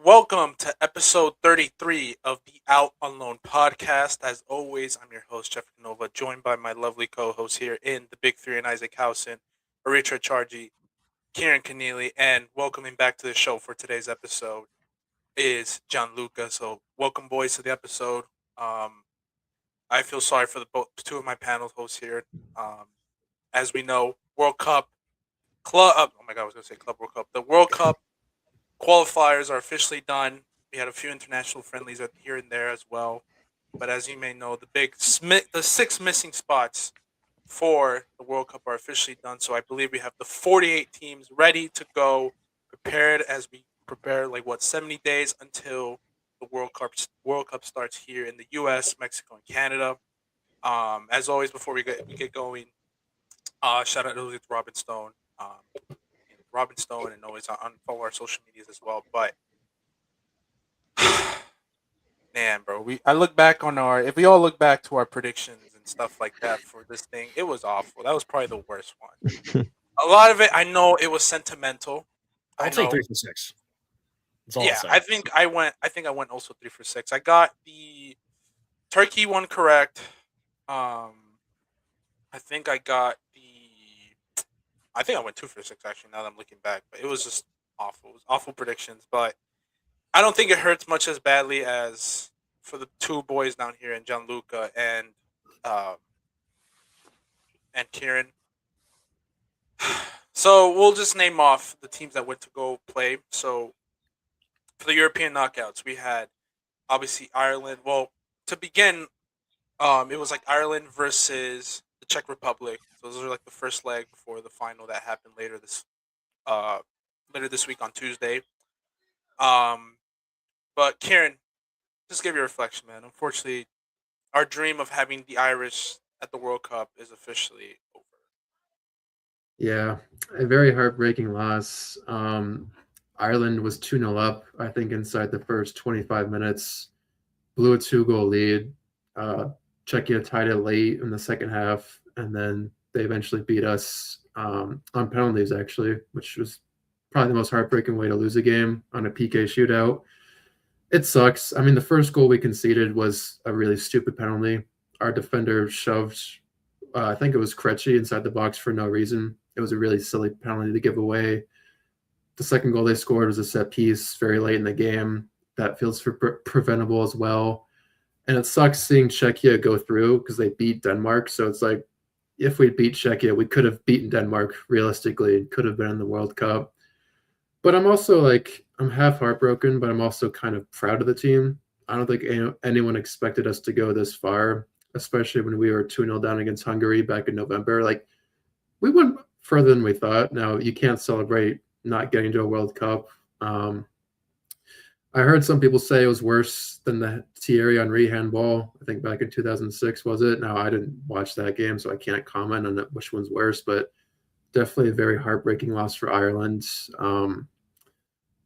Welcome to episode 33 of the Out on Loan podcast. As always, I'm your host, Jeff Nova, joined by my lovely co hosts here in the Big Three and Isaac Housen, Aritra Chargy, Kieran Keneally, and welcoming back to the show for today's episode is Gianluca. So, welcome, boys, to the episode. Um, I feel sorry for the two of my panel hosts here. Um, as we know, World Cup club. Oh my God, I was going to say Club World Cup. The World Cup qualifiers are officially done. We had a few international friendlies here and there as well. But as you may know, the six missing spots for the World Cup are officially done. So I believe we have the 48 teams ready to go, prepared as we prepare 70 days until the World Cup starts here in the U.S., Mexico, and Canada. As always, before we get going, shout out to Robin Stone. Robin Stone, and always on follow our social medias as well. But man, bro, we I look back on our if we all look back to our predictions and stuff like that for this thing, it was awful. That was probably the worst one. A lot of it, I know it was sentimental. I I'll take know. 3 for 6. That's all I'll Yeah, say. I think I went also 3 for 6. I got the Turkey one correct. I think I got the. I think I went 2 for 6 actually. Now that I'm looking back, but it was just awful. It was awful predictions, but I don't think it hurts much as badly as for the two boys down here in Gianluca um and Kieran. So we'll just name off the teams that went to go play. So for the European knockouts, we had obviously Ireland. Well, to begin, it was like Ireland versus the Czech Republic. So those are like the first leg before the final that happened uh later this week on Tuesday. Um, but Kieran, just give your reflection, man. Unfortunately, our dream of having the Irish at the World Cup is officially over. Yeah, a very heartbreaking loss. Ireland was 2-0 up, I think, inside the first 25 minutes, blew a two-goal lead. Uh, Czechia tied it late in the second half, and then they eventually beat us on penalties, actually, which was probably the most heartbreaking way to lose a game on a PK shootout. It sucks. I mean, the first goal we conceded was a really stupid penalty. Our defender shoved, I think it was Krejci inside the box for no reason. It was a really silly penalty to give away. The second goal they scored was a set piece very late in the game. That feels preventable as well. And it sucks seeing Czechia go through because they beat Denmark. So it's like if we beat Czechia, we could have beaten Denmark realistically, could have been in the World Cup. But I'm also like, I'm half heartbroken, but I'm also kind of proud of the team. I don't think anyone expected us to go this far, especially when we were 2-0 down against Hungary back in November. Like, we went further than we thought. Now, you can't celebrate not getting to a World Cup. Um, I heard some people say it was worse than the Thierry Henry handball. I think back in 2006, was it? Now, I didn't watch that game, so I can't comment on which one's worse, but definitely a very heartbreaking loss for Ireland.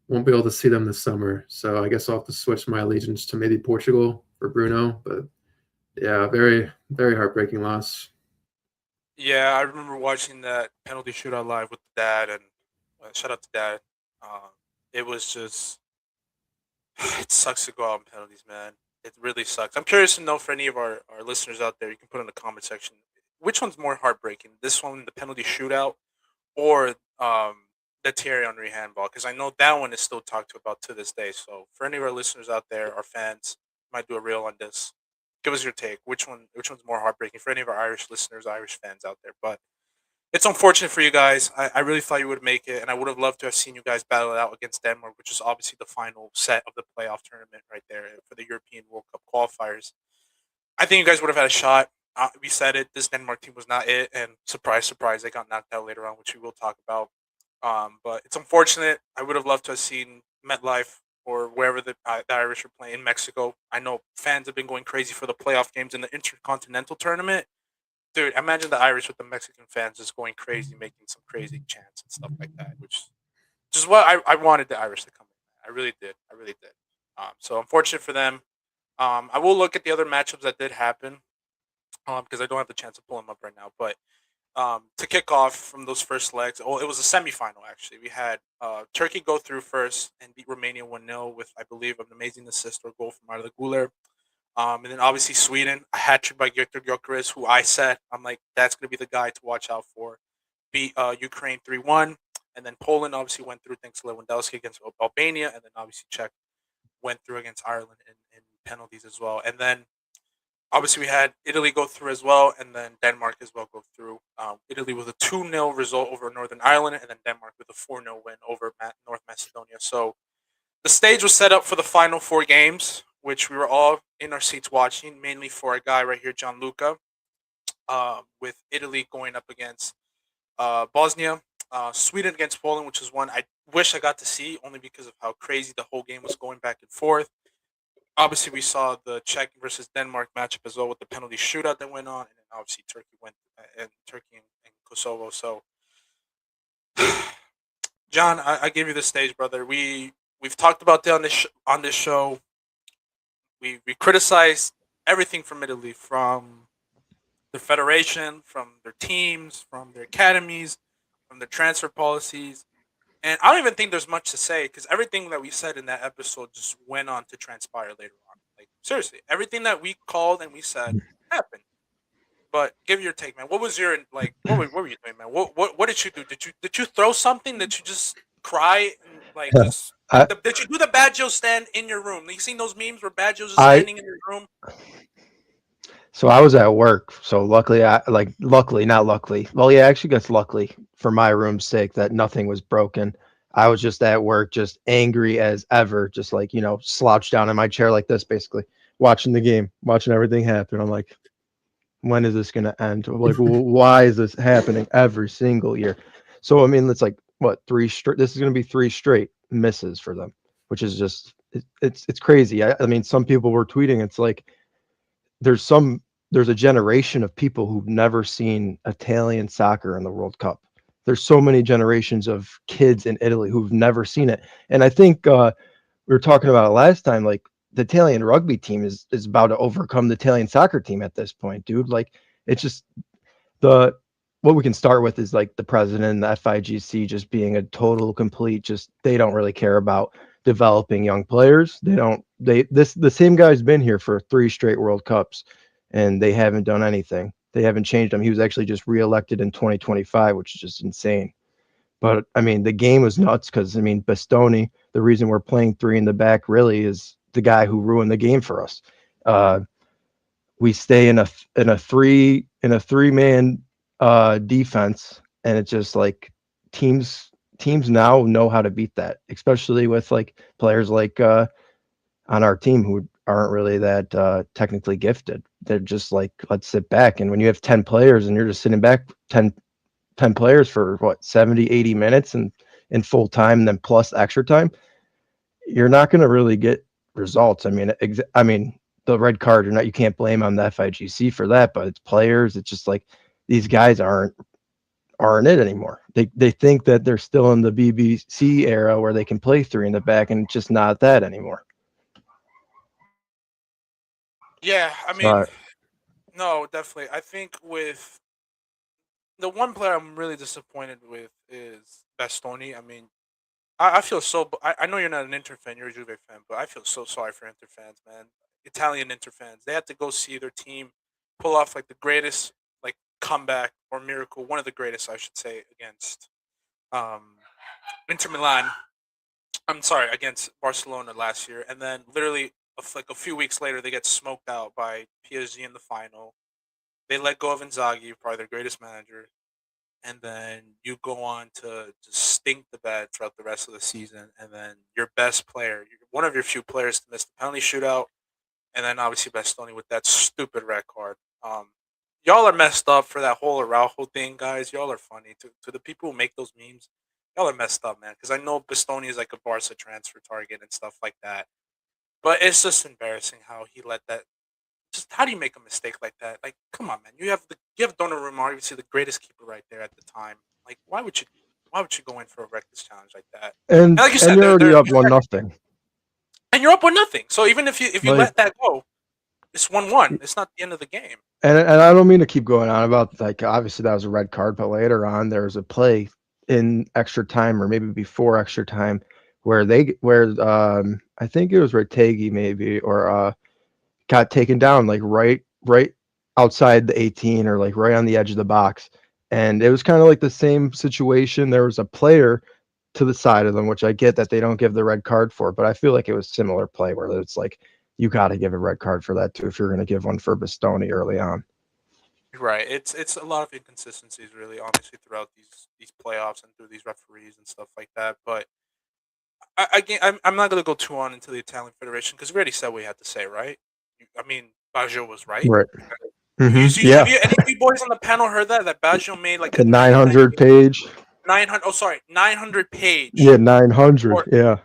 Won't be able to see them this summer, so I guess I'll have to switch my allegiance to maybe Portugal for Bruno. But yeah, very very heartbreaking loss. Yeah, I remember watching that penalty shootout live with Dad, and shout out to Dad. Um, it was just it sucks to go out on penalties, man. It really sucks. I'm curious to know for any of our listeners out there. You can put in the comment section which one's more heartbreaking. This one, the penalty shootout, or the Thierry Henry handball, because I know that one is still talked to about to this day. So for any of our listeners out there, our fans, might do a reel on this. Give us your take. Which one's more heartbreaking for any of our Irish listeners, Irish fans out there? But it's unfortunate for you guys. I really thought you would make it, and I would have loved to have seen you guys battle it out against Denmark, which is obviously the final set of the playoff tournament right there for the European World Cup qualifiers. I think you guys would have had a shot. We said it. This Denmark team was not it, and surprise, surprise, they got knocked out later on, which we will talk about. But it's unfortunate. I would have loved to have seen MetLife or wherever the Irish are playing in Mexico. I know fans have been going crazy for the playoff games in the Intercontinental Tournament. Dude, imagine the Irish with the Mexican fans just going crazy, making some crazy chants and stuff like that, which is what I wanted the Irish to come in. I really did. I really did. So unfortunate for them. I will look at the other matchups that did happen because I don't have the chance to pull them up right now. But to kick off from those first legs. Oh, it was a semifinal actually. We had Turkey go through first and beat Romania 1-0 with, I believe, an amazing assist or goal from Arda Güler. And then obviously Sweden, a hat trick by Gyökeres, who I said I'm like that's going to be the guy to watch out for. Beat Ukraine 3-1, and then Poland obviously went through thanks to Lewandowski against Albania, and then obviously Czech went through against Ireland in penalties as well. And then obviously we had Italy go through as well, and then Denmark as well go through. Italy with a 2-0 result over Northern Ireland, and then Denmark with a 4-0 win over North Macedonia. So the stage was set up for the final 4 games, which we were all in our seats watching, mainly for a guy right here, Gianluca, with Italy going up against Bosnia, Sweden against Poland, which is one I wish I got to see only because of how crazy the whole game was going back and forth. Obviously, we saw the Czech versus Denmark matchup as well with the penalty shootout that went on, and then obviously Turkey and Kosovo. So, John, I give you the stage, brother. We've talked about that on this show. We criticized everything from Italy, from the federation, from their teams, from their academies, from their transfer policies. And I don't even think there's much to say because everything that we said in that episode just went on to transpire later on. Like seriously, everything that we called and we said happened. But give your take, man. What was your like? What were you doing, man? What did you do? Did you throw something? Did you just cry and like just? I, Did you do the Bad Joe stand in your room? You seen those memes where Bad Joe's just I standing in your room? so I was at work, so luckily, not luckily. Well, yeah, actually, guess luckily for my room's sake that nothing was broken. I was just at work, just angry as ever, just like slouched down in my chair like this, basically watching the game, watching everything happen. I'm like, when is this gonna end? Like, why is this happening every single year? So I mean, it's like what 3 straight. This is gonna be 3 straight misses for them, which is just it's crazy. I mean, some people were tweeting. It's like there's a generation of people who've never seen Italian soccer in the World Cup. There's so many generations of kids in Italy who've never seen it. And I think we were talking about it last time, like the Italian rugby team is about to overcome the Italian soccer team at this point, dude. Like it's just what we can start with is like the president and the FIGC just being a total complete, just they don't really care about developing young players. The same guy's been here for 3 straight World Cups and they haven't done anything. They haven't changed him. He was actually just reelected in 2025, which is just insane. But I mean, the game was nuts because I mean, Bastoni, the reason we're playing 3 in the back really is the guy who ruined the game for us. We stay in a 3-man defense, and it's just like teams now know how to beat that, especially with like players like on our team who aren't really that technically gifted. They're just like, let's sit back. And when you have 10 players and you're just sitting back 10 players for what 70 80 minutes and in full time and then plus extra time, you're not going to really get results. I mean the red card, you can't blame on the FIGC for that, but it's players. It's just like these guys aren't it anymore. They think that they're still in the BBC era where they can play 3 in the back, and it's just not that anymore. Yeah, I mean, no, definitely. I think with the one player I'm really disappointed with is Bastoni. I mean, I feel so. I know you're not an Inter fan, you're a Juve fan, but I feel so sorry for Inter fans, man. Italian Inter fans. They had to go see their team pull off like the greatest like comeback or miracle, one of the greatest, I should say, against um, Inter Milan. I'm sorry, against Barcelona last year, and then literally like a few weeks later, they get smoked out by PSG in the final. They let go of Inzaghi, probably their greatest manager, and then you go on to just stink the bed throughout the rest of the season. And then your best player, one of your few players to miss the penalty shootout, and then obviously Bastoni with that stupid red card. Y'all are messed up for that whole Araujo thing, guys. Y'all are funny. To the people who make those memes, y'all are messed up, man. Because I know Bastoni is like a Barca transfer target and stuff like that. But it's just embarrassing how he let that. Just how do you make a mistake like that? Like, come on, man. You have Donnarumma, obviously the greatest keeper right there at the time. Like, why would you go in for a reckless challenge like that? And like you said, you're already up 1-0. And you're up 1-0. So even if you Like, let that go, It's 1-1. It's not the end of the game. And I don't mean to keep going on about, like, obviously that was a red card, but later on there was a play in extra time or maybe before extra time where I think it was Retegui maybe or got taken down like right outside the 18 or like right on the edge of the box. And it was kind of like the same situation. There was a player to the side of them, which I get that they don't give the red card for, but I feel like it was similar play where it's like you got to give a red card for that too if you're going to give one for Bastoni early on. Right. It's a lot of inconsistencies, really, honestly, throughout these playoffs and through these referees and stuff like that. But I'm not going to go too on into the Italian Federation because we already said what we had to say, right? I mean, Baggio was right. Right. Have you any of you boys on the panel heard that Baggio made like the 900 page? 900. Oh, sorry, 900 page. Yeah, 900. Or, yeah.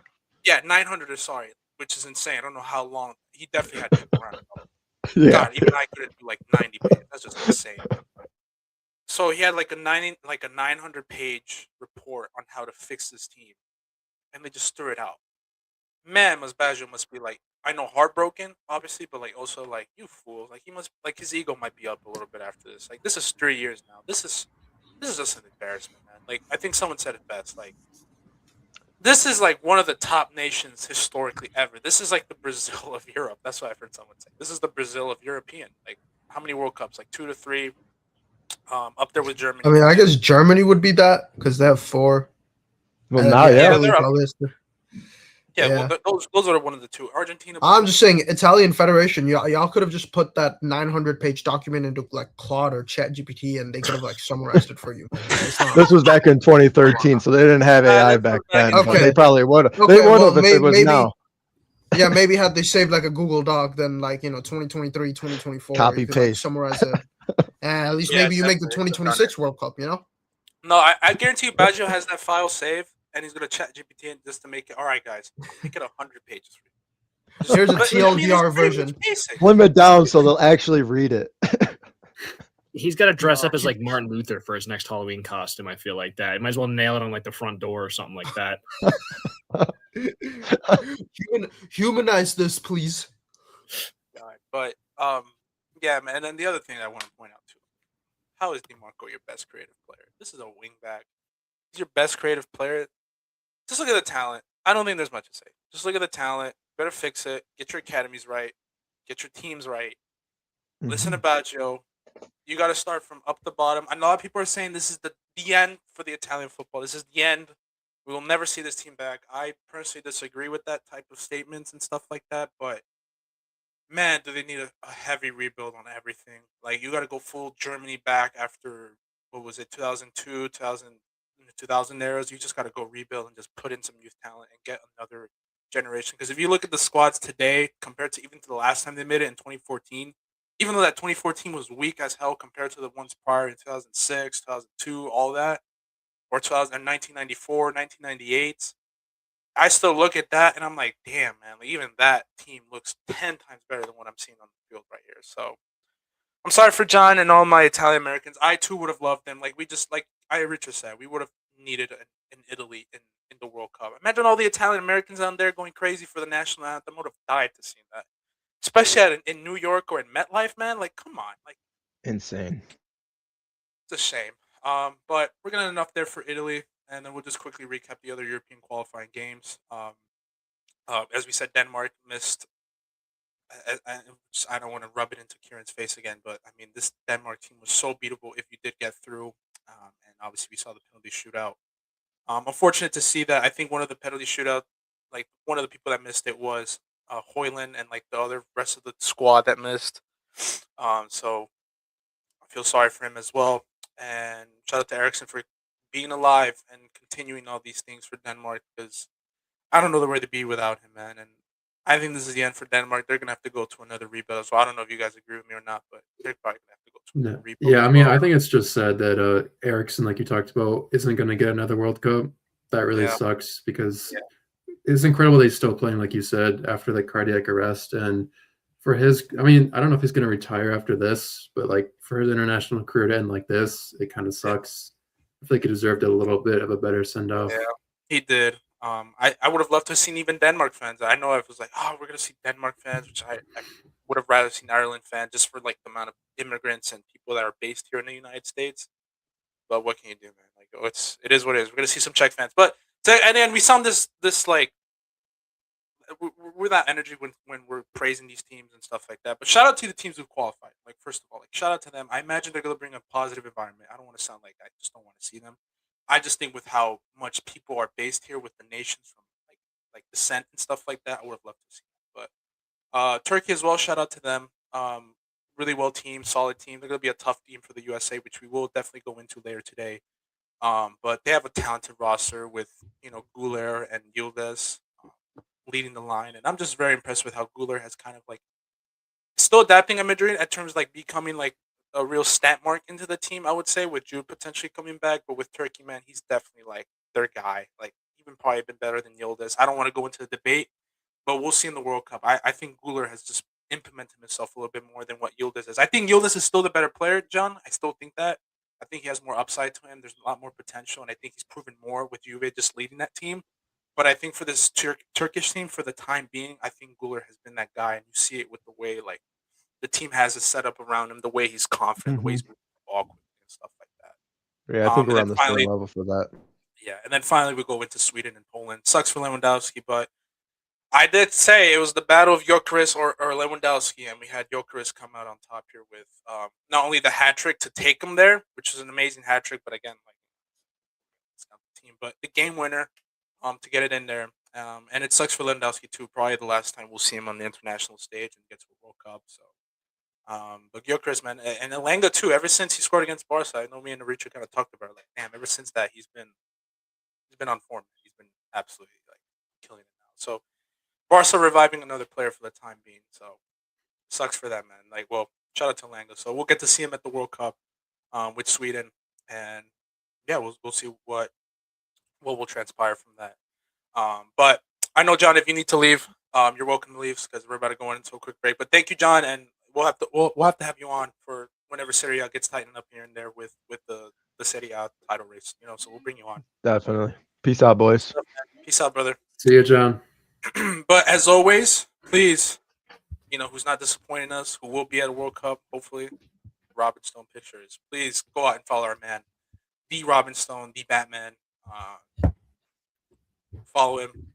Yeah, 900. Sorry, which is insane. I don't know how long he definitely had to go around. Yeah. God, even I couldn't do like 90 pages. That's just insane. So he had like a 900 page report on how to fix this team, and they just threw it out. Man, Baggio must be like, I know, heartbroken, obviously, but like also like, you fool. Like he must, like, his ego might be up a little bit after this. Like this is 3 years now. This is just an embarrassment, man. Like I think someone said it best. Like this is like one of the top nations historically ever. This is like the Brazil of Europe. That's what I've heard someone say. This is the Brazil of European. Like how many World Cups? Like 2 to 3. Up there with Germany. I mean, I guess Germany would be that because they have 4. Well, now, yeah. they're up. Yeah. Well, those are one of the two. Argentina. I'm just saying, Italian Federation, y'all could have just put that 900-page document into like Claude or ChatGPT, and they could have like summarized it for you. This was back in 2013, so they didn't have AI back then. Okay. But they probably would have. Okay, They would well, have if it was maybe, now. Yeah, maybe had they saved like a Google Doc, then like 2023, 2024, Copy you could, paste. Summarize it. And at least Yeah, maybe you make the definitely. 2026 World Cup. No, I guarantee you, Baggio has that file saved, and he's gonna chat GPT just to make it. All right, guys, make it 100 pages. Here's a But, TLDR it's pretty version. basic. Slim it down so they'll actually read it. He's got to dress up as like Martin Luther for his next Halloween costume. I feel like that. You might as well nail it on like the front door or something like that. Humanize this, please. God, but yeah, man. And then the other thing I want to point out too: how is DeMarco your best creative player? This is a wingback. He's your best creative player. Just look at the talent. I don't think there's much to say. Just look at the talent. Better fix it. Get your academies right. Get your teams right. Listen to Baggio. You got to start from up the bottom. I know a lot of people are saying this is the end for the Italian football. This is the end. We will never see this team back. I personally disagree with that type of statements and stuff like that. But man, do they need a heavy rebuild on everything? Like you got to go full Germany back after what was it, 2002, 2000 eras. You just got to go rebuild and just put in some youth talent and get another generation. Because if you look at the squads today compared to even to the last time they made it in 2014, even though that 2014 was weak as hell compared to the ones prior in 2006, 2002, all that, or 1994, 1998, I still look at that and I'm like, damn, man, like, even that team looks 10 times better than what I'm seeing on the field right here. So I'm sorry for John and all my Italian Americans. I too would have loved them. Like Richard said, we would have needed an Italy in the World Cup. Imagine all the Italian Americans out there going crazy for the national anthem. Would have died to see that, especially in New York or in MetLife, man. Like, come on, like Insane. it's a shame. But we're gonna end enough there for Italy, and then we'll just quickly recap the other European qualifying games. As we said, Denmark missed. I don't want to rub it into Kieran's face again, but I mean, this Denmark team was so beatable if you did get through. And obviously, we saw the penalty shootout. Unfortunate to see that. I think one of the penalty shootout, like one of the people that missed it was Hoyland and like the other rest of the squad that missed. So I feel sorry for him as well. And shout out to Ericsson for being alive and continuing all these things for Denmark because I don't know where to be without him, man. And I think this is the end for Denmark. They're gonna have to go to another rebuild. So I don't know if you guys agree with me or not, but they're probably gonna have to go to another rebuild. Yeah, I mean, I think it's just sad that Ericsson, like you talked about, isn't going to get another World Cup. That really sucks because it's incredible that he's still playing, like you said, after the cardiac arrest. And for his, I mean, I don't know if he's going to retire after this, but like for his international career to end like this, it kind of sucks. I feel like he deserved a little bit of a better send off. Yeah, he did. I would have loved to have seen even Denmark fans. I know I was like, oh, we're gonna see Denmark fans, which I would have rather seen Ireland fan just for like the amount of immigrants and people that are based here in the United States. But what can you do, man? Like, it is what it is. We're gonna see some Czech fans, but and then we sound this like we're that energy when we're praising these teams and stuff like that. But shout out to the teams who qualified. Like first of all, like shout out to them. I imagine they're gonna bring a positive environment. I don't want to sound like I just don't want to see them. I just think with how much people are based here with the nations from like descent and stuff like that, I would have loved to see that. But Turkey as well. Shout out to them. Really well team, solid team. They're gonna be a tough team for the USA, which we will definitely go into later today. But they have a talented roster with Guler and Yildiz leading the line, and I'm just very impressed with how Guler has kind of like still adapting at Madrid at terms of, like becoming like a real stamp mark into the team. I would say with Jude potentially coming back, but with Turkey, man, he's definitely like their guy. Like even probably been better than Yildiz. I don't want to go into the debate, but we'll see in the World Cup. I think Guler has just implemented himself a little bit more than what Yildiz is. I think Yildiz is still the better player, John. I still think that. I think he has more upside to him. There's a lot more potential, and I think he's proven more with Juve just leading that team. But I think for this Turkish team, for the time being, I think Guler has been that guy, and you see it with the way like the team has a setup around him, the way he's confident, the way he's moving the ball quickly and stuff like that. Yeah, I think And we're then on the finally, same level for that. yeah, and then finally we go into Sweden and Poland. Sucks for Lewandowski, but I did say it was the battle of Gyökeres or Lewandowski, and we had Gyökeres come out on top here with not only the hat trick to take him there, which is an amazing hat trick, but again, like it's not the team, but the game winner to get it in there. And it sucks for Lewandowski too. Probably the last time we'll see him on the international stage and get to a World Cup. So, but Gyökeres, man, and Elanga too. Ever since he scored against Barca, I know me and Richard kind of talked about it. Like, damn, ever since that he's been on form. He's been absolutely like killing it now. So Barca reviving another player for the time being. So sucks for that, man. Like, well, shout out to Elanga. So we'll get to see him at the World Cup with Sweden, and yeah, we'll see what will transpire from that. But I know, John, if you need to leave, you're welcome to leave because we're about to go into a quick break. But thank you, John, and we'll have to have you on for whenever Serie A gets tightened up here and there with the Serie A title race. So we'll bring you on. Definitely. Peace out, boys. Peace out, brother. See you, John. But as always, please, who's not disappointing us, who will be at a World Cup, hopefully, Robin Stone Pictures. Please go out and follow our man, the Robin Stone, the Batman. Follow him,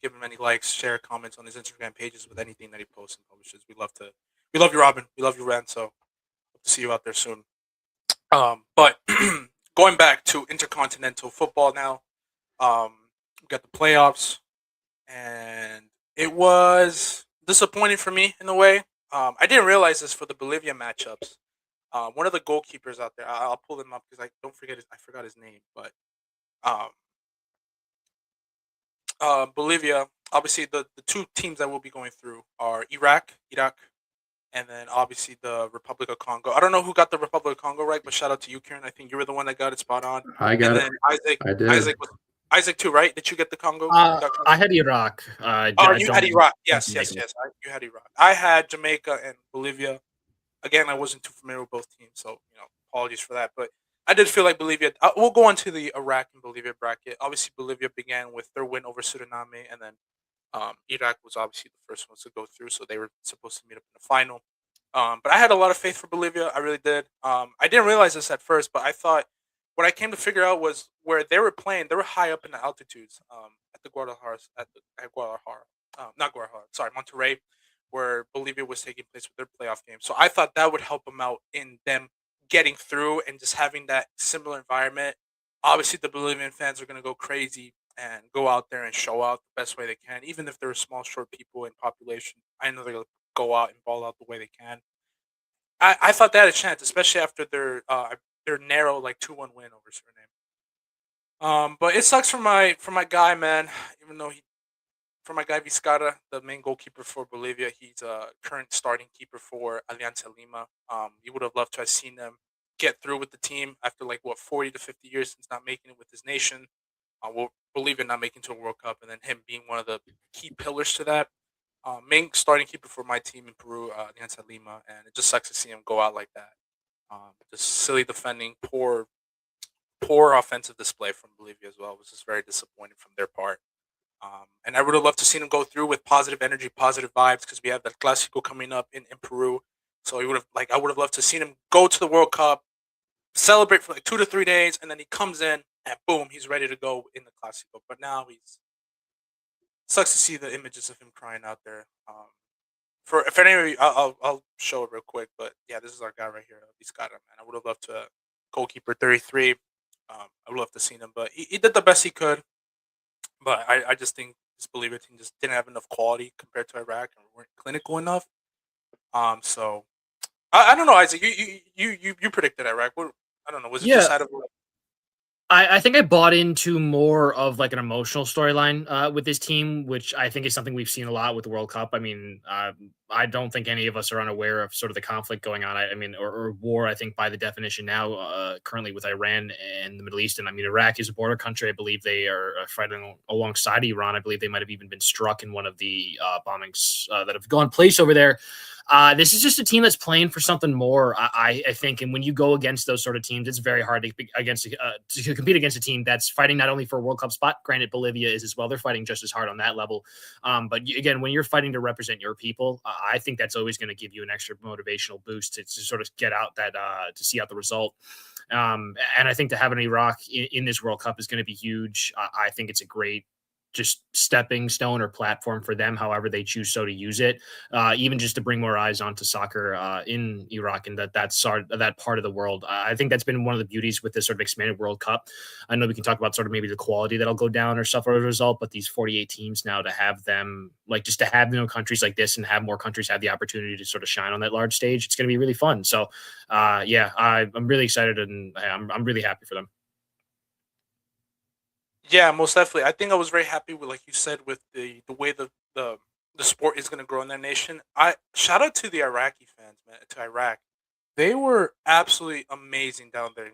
give him any likes, share comments on his Instagram pages with anything that he posts and publishes. We love you, Robin. We love you, Ren. So hope to see you out there soon. But going back to intercontinental football now, we got the playoffs, and it was disappointing for me in a way. I didn't realize this for the Bolivia matchups. One of the goalkeepers out there, I'll pull him up because I forgot his name, but Bolivia. Obviously, the two teams that we'll be going through are Iraq, and then obviously the Republic of Congo. I don't know who got the Republic of Congo right, but shout out to you, Kieran. I think you were the one that got it spot on. I got it. Isaac, I did. Isaac too, right? Did you get the Congo? I had Iraq. You had Iraq. Yes. You had Iraq. I had Jamaica and Bolivia. Again, I wasn't too familiar with both teams, so apologies for that. But I did feel like Bolivia. We'll go on to the Iraq and Bolivia bracket. Obviously, Bolivia began with their win over Suriname, and then Iraq was obviously the first ones to go through, so they were supposed to meet up in the final. But I had a lot of faith for Bolivia. I really did. I didn't realize this at first, but I thought what I came to figure out was where they were playing. They were high up in the altitudes at the Guadalajara, not Guadalajara. Sorry, Monterrey, where Bolivia was taking place with their playoff game. So I thought that would help them out in them getting through and just having that similar environment. Obviously, the Bolivian fans are going to go crazy and go out there and show out the best way they can, even if they're small, short people in population. I know they're going to go out and ball out the way they can. I thought they had a chance, especially after their narrow like 2-1 win over Suriname. But it sucks for my guy, man. Even though for my guy Vizcarra, the main goalkeeper for Bolivia, he's a current starting keeper for Alianza Lima. You would have loved to have seen them get through with the team after 40 to 50 years since not making it with his nation. Bolivia not making to a World Cup, and then him being one of the key pillars to that. Main starting keeper for my team in Peru, Alianza Lima, and it just sucks to see him go out like that. Just silly defending, poor offensive display from Bolivia as well. It was just very disappointing from their part. And I would have loved to see him go through with positive energy, positive vibes, because we have that Clásico coming up in Peru. So I would have loved to see him go to the World Cup, celebrate for like 2 to 3 days, and then he comes in and boom, he's ready to go in the Clásico. But now he's sucks to see the images of him crying out there. For if any of you, I'll show it real quick. But yeah, this is our guy right here. He's got him, man. I would have loved to goalkeeper 33. I would love to see him, but he did the best he could. But I just think this Bolivia team just didn't have enough quality compared to Iraq and weren't clinical enough. So I don't know, Isaac. You predicted Iraq. I don't know. Was it just out of I think I bought into more of like an emotional storyline with this team, which I think is something we've seen a lot with the World Cup. I mean, I don't think any of us are unaware of sort of the conflict going on. I mean, or war, I think by the definition now, currently with Iran and the Middle East. And I mean, Iraq is a border country. I believe they are fighting alongside Iran. I believe they might have even been struck in one of the bombings that have gone place over there. This is just a team that's playing for something more, I think. And when you go against those sort of teams, it's very hard to compete against a team that's fighting not only for a World Cup spot. Granted, Bolivia is as well. They're fighting just as hard on that level. But again, when you're fighting to represent your people, I think that's always going to give you an extra motivational boost to sort of get out that to see out the result. And I think to have an Iraq in this World Cup is going to be huge. I think it's a great just stepping stone or platform for them, however they choose so to use it, even just to bring more eyes onto soccer in Iraq and that part of the world. I think that's been one of the beauties with this sort of expanded World Cup. I know we can talk about sort of maybe the quality that'll go down or stuff as a result, but these 48 teams now to have them, like just to have countries like this and have more countries have the opportunity to sort of shine on that large stage, it's going to be really fun. So I'm really excited and I'm really happy for them. Yeah, most definitely. I think I was very happy with, like you said, with the way the sport is going to grow in that nation. I shout out to the Iraqi fans, man, to Iraq. They were absolutely amazing down there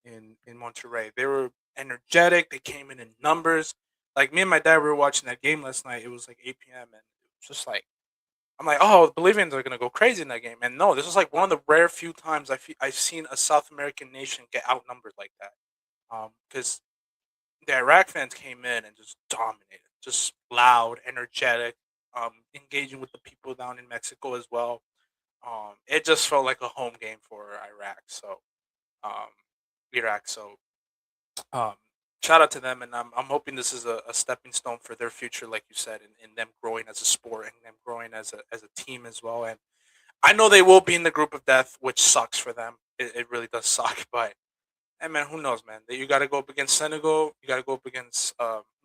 in Monterrey. They were energetic. They came in numbers. Like me and my dad, we were watching that game last night. It was like 8 p.m. and it was just like I'm like, oh, the Bolivians are going to go crazy in that game. And no, this was like one of the rare few times I've seen a South American nation get outnumbered like that. Because the Iraq fans came in and just dominated, just loud, energetic, engaging with the people down in Mexico as well. It just felt like a home game for um, Iraq. So, um, shout out to them, and I'm hoping this is a stepping stone for their future, like you said, in them growing as a sport and them growing as a team as well. And I know they will be in the group of death, which sucks for them. It really does suck, but hey man, who knows, man? You got to go up against Senegal. You got to go up against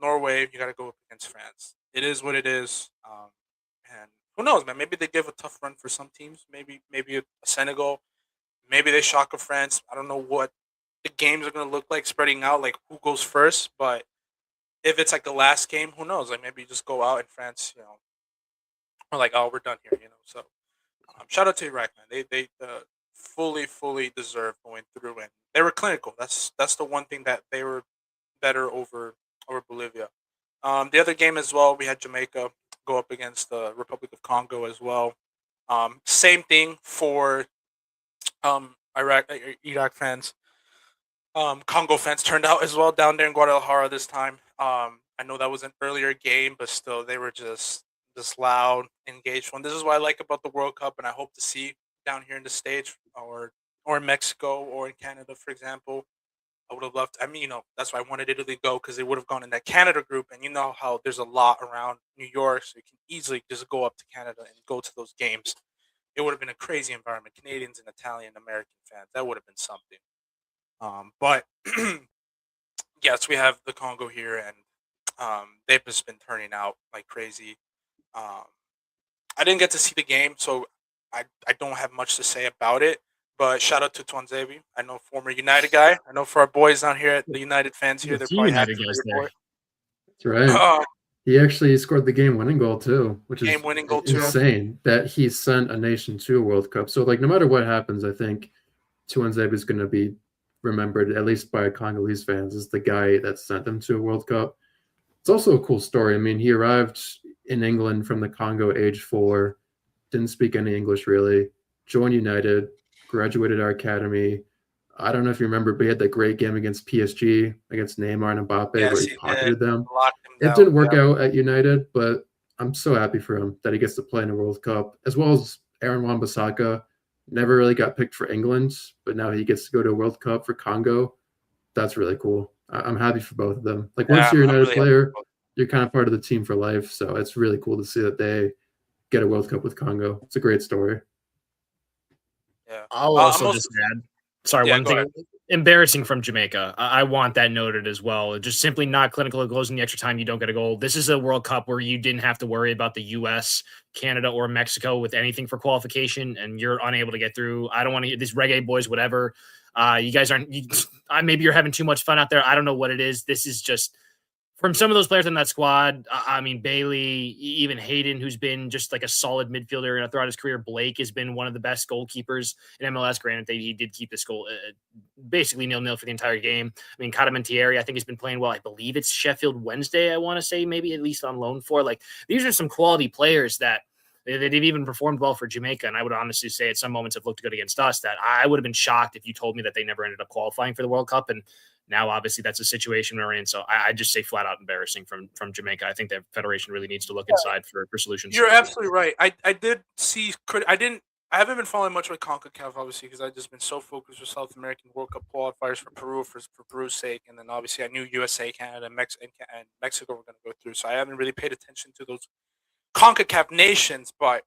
Norway. You got to go up against France. It is what it is. And who knows, man? Maybe they give a tough run for some teams. Maybe a Senegal. Maybe they shock a France. I don't know what the games are going to look like spreading out, like who goes first. But if it's like the last game, who knows? Like maybe you just go out in France, or like, oh, we're done here. So shout out to Iraq, man. They fully deserve going through, and they were clinical. That's the one thing that they were better over Bolivia. The other game as well, we had Jamaica go up against the Republic of Congo as well. Same thing for Iraq fans. Congo fans turned out as well down there in Guadalajara this time. I know that was an earlier game, but still, they were just loud, engaged one. This is what I like about the World Cup, and I hope to see down here in the States or in Mexico or in Canada, for example. I would have loved. I mean, that's why I wanted Italy to go because they would have gone in that Canada group, and you know how there's a lot around New York, so you can easily just go up to Canada and go to those games. It would have been a crazy environment. Canadians and Italian American fans. That would have been something. But yes, we have the Congo here, and they've just been turning out like crazy. Um, I didn't get to see the game, so I don't have much to say about it. But shout out to Twanzebi. I know former United guy. I know for our boys down here at the United fans here, they're probably happy for your boy. That's right. He actually scored the game-winning goal too, which is game-winning goal insane that he sent a nation to a World Cup. So, like, no matter what happens, I think Twanzebi is going to be remembered, at least by Congolese fans, as the guy that sent them to a World Cup. It's also a cool story. I mean, he arrived in England from the Congo, age 4, didn't speak any English really, joined United, graduated our academy. I don't know if you remember, but he had that great game against PSG, against Neymar and Mbappe, where he pocketed them. Locked him it didn't work out at United, but I'm so happy for him that he gets to play in a World Cup, as well as Aaron Wan-Bissaka. Never really got picked for England, but now he gets to go to a World Cup for Congo. That's really cool. I'm happy for both of them. Like once you're a United player, you're kind of part of the team for life. So it's really cool to see that they get a World Cup with Congo. It's a great story. Yeah. I'll also just add. Sorry, one thing. Embarrassing from Jamaica. I want that noted as well. Just simply not clinical. It goes in the extra time. You don't get a goal. This is a World Cup where you didn't have to worry about the U.S., Canada, or Mexico with anything for qualification, and you're unable to get through. I don't want to get these reggae boys, whatever. You guys aren't. Maybe you're having too much fun out there. I don't know what it is. This is just. From some of those players in that squad, I mean, Bailey, even Hayden, who's been just like a solid midfielder throughout his career. Blake has been one of the best goalkeepers in MLS. Granted, he did keep this goal basically 0-0 for the entire game. I mean, Cadamentieri, I think, has been playing well. I believe it's Sheffield Wednesday, I want to say, maybe at least on loan for. Like, these are some quality players that they've even performed well for Jamaica. And I would honestly say at some moments have looked good against us that I would have been shocked if you told me that they never ended up qualifying for the World Cup. And now, obviously, that's a situation we're in. So I just say flat out embarrassing from Jamaica. I think the federation really needs to look inside for solutions. You're absolutely right. I did see. I haven't been following much with CONCACAF, obviously, because I've just been so focused with South American World Cup qualifiers for Peru, for Peru's sake. And then, obviously, I knew USA, Canada, and Mexico were going to go through. So I haven't really paid attention to those CONCACAF nations. But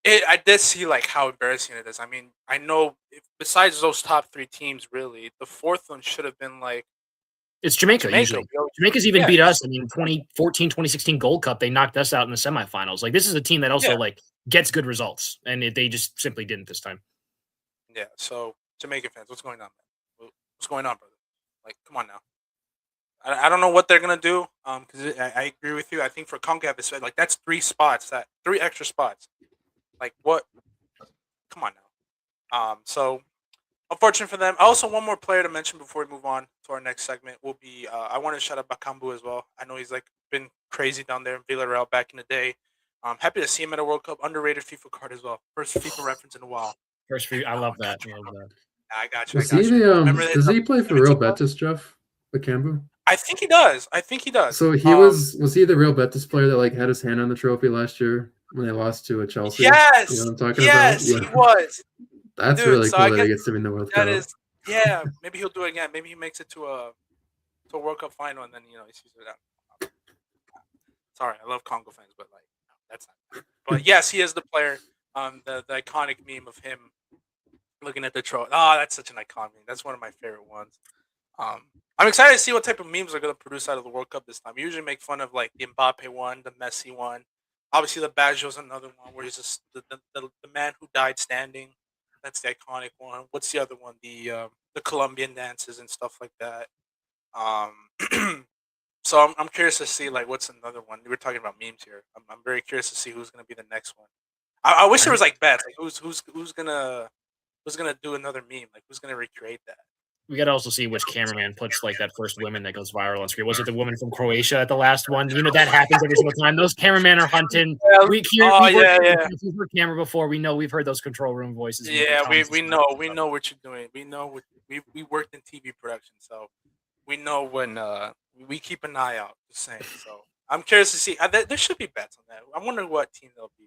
I did see like how embarrassing it is. I mean, I know besides those top three teams, really, the fourth one should have been like it's Jamaica. Usually. Jamaica's even beat us. I mean, 2014, 2016 Gold Cup, they knocked us out in the semifinals. Like this is a team that also like gets good results, and they just simply didn't this time. Yeah. So Jamaica fans, what's going on, man? What's going on, brother? Like, come on now. I don't know what they're gonna do. Because I agree with you. I think for CONCACAF, it's like that's three extra spots. Like what? Come on now. So unfortunate for them. Also, one more player to mention before we move on to our next segment will be I want to shout out Bakambu as well. I know he's like been crazy down there in Villarreal back in the day. I'm happy to see him at a World Cup. Underrated FIFA card as well. First FIFA reference in a while. I love that. I got you. Does he play for Real Betis, Jeff? Bakambu? I think he does. So he was he the Real Betis player that like had his hand on the trophy last year when they lost to Chelsea? Yes. You know what I'm talking about? He was. That's really cool that he gets to be in the World Cup. Yeah, maybe he'll do it again. Maybe he makes it to a World Cup final and then he sees it out. Sorry, I love Congo fans, but like that's not. But yes, he is the player. The iconic meme of him looking at the trophy. Oh, that's such an iconic meme. That's one of my favorite ones. I'm excited to see what type of memes are going to produce out of the World Cup this time. We usually make fun of like the Mbappe one, the Messi one. Obviously, the Baggio's another one where he's just the man who died standing. That's the iconic one. What's the other one? The Colombian dances and stuff like that. So I'm curious to see like what's another one. We're talking about memes here. I'm very curious to see who's going to be the next one. I wish there was like bets. Like who's gonna do another meme? Like who's gonna recreate that? We got to also see which cameraman puts like that first woman that goes viral on screen. Was it the woman from Croatia at the last one? You know that happens every single time. Those cameramen are hunting. We've heard camera before. We know we've heard those control room voices. Yeah, we know what you're doing. We know we worked in TV production, so we know when we keep an eye out. Just saying. So I'm curious to see. There should be bets on that. I wonder what team they'll be.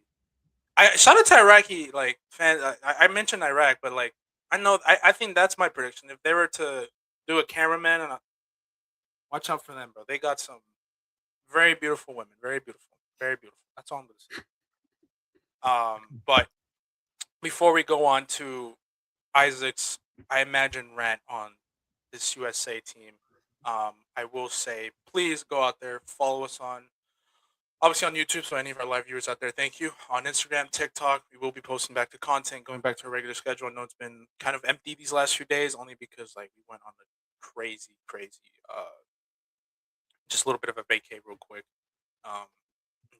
Shout out to Iraqi like fans. I mentioned Iraq, but like. I think that's my prediction. If they were to do a cameraman, watch out for them, bro. They got some very beautiful women. Very beautiful. Very beautiful. That's all I'm going to say. But before we go on to Isaac's, I imagine, rant on this USA team, I will say, please go out there, follow us obviously on YouTube, so any of our live viewers out there, thank you. On Instagram, TikTok, we will be posting back to content, going back to our regular schedule. I know it's been kind of empty these last few days, only because like we went on a crazy, just a little bit of a vacay real quick.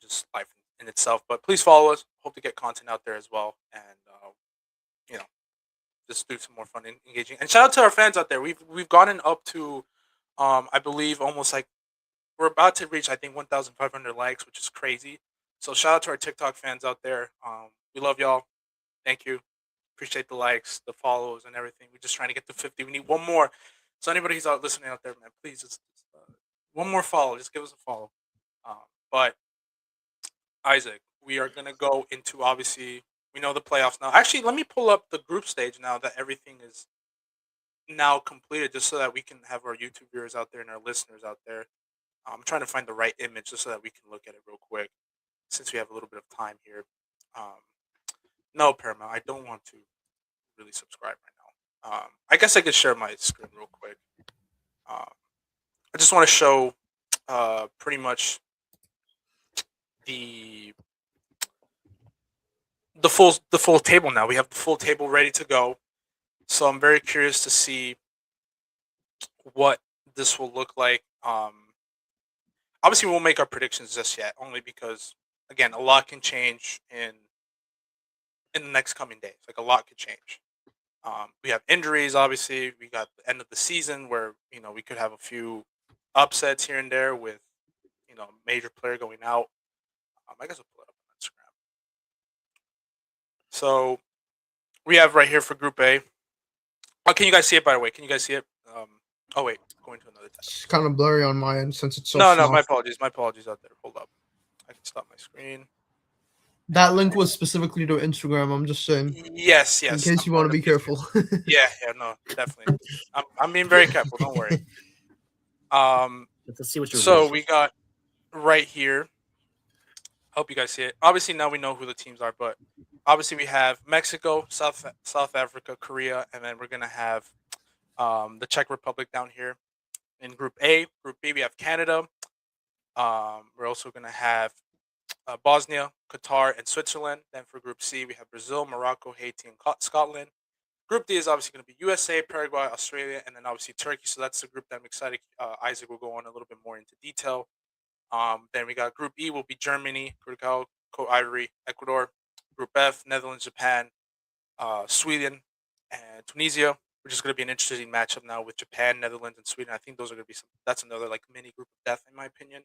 Just life in itself. But please follow us. Hope to get content out there as well. And just do some more fun and engaging. And shout out to our fans out there. We've gotten up to I believe almost like we're about to reach, I think, 1,500 likes, which is crazy. So shout out to our TikTok fans out there. We love y'all. Thank you. Appreciate the likes, the follows, and everything. We're just trying to get to 50. We need one more. So anybody who's listening out there, man, please, one more follow. Just give us a follow. But Isaac, we are gonna go into obviously we know the playoffs now. Actually, let me pull up the group stage now that everything is now completed, just so that we can have our YouTube viewers out there and our listeners out there. I'm trying to find the right image just so that we can look at it real quick, since we have a little bit of time here. Um, no, Paramount, I don't want to really subscribe right now. I guess I could share my screen real quick. I just want to show pretty much the full table now. We have the full table ready to go. So I'm very curious to see what this will look like. Obviously, we won't make our predictions just yet, only because again, a lot can change in the next coming days. Like a lot could change. We have injuries, obviously. We got the end of the season where we could have a few upsets here and there with a major player going out. I guess I'll pull it up on Instagram. So we have right here for Group A. Oh, can you guys see it? By the way, can you guys see it? Oh wait, going to another tab. It's kind of blurry on my end since it's so No, small. my apologies. My apologies out there. Hold up. I can stop my screen. That link was specifically to Instagram. I'm just saying. Yes. In case you want to be careful. Yeah, no, definitely. I'm being very careful. Don't worry. Let's see what you're. So we got right here. Hope you guys see it. Obviously, now we know who the teams are, but obviously we have Mexico, South Africa, Korea, and then we're gonna have the Czech Republic down here in Group A. Group B, we have Canada. We're also gonna have Bosnia, Qatar, and Switzerland. Then for Group C, we have Brazil, Morocco, Haiti, and Scotland. Group D is obviously going to be USA, Paraguay, Australia, and then obviously Turkey. So that's the group that I'm excited. Isaac will go on a little bit more into detail. Then we got Group E will be Germany, Curacao, Cote Ivory, Ecuador. Group F, Netherlands, Japan, Sweden, and Tunisia, which is going to be an interesting matchup now with Japan, Netherlands, and Sweden. I think those are going to be that's another like mini group of death in my opinion.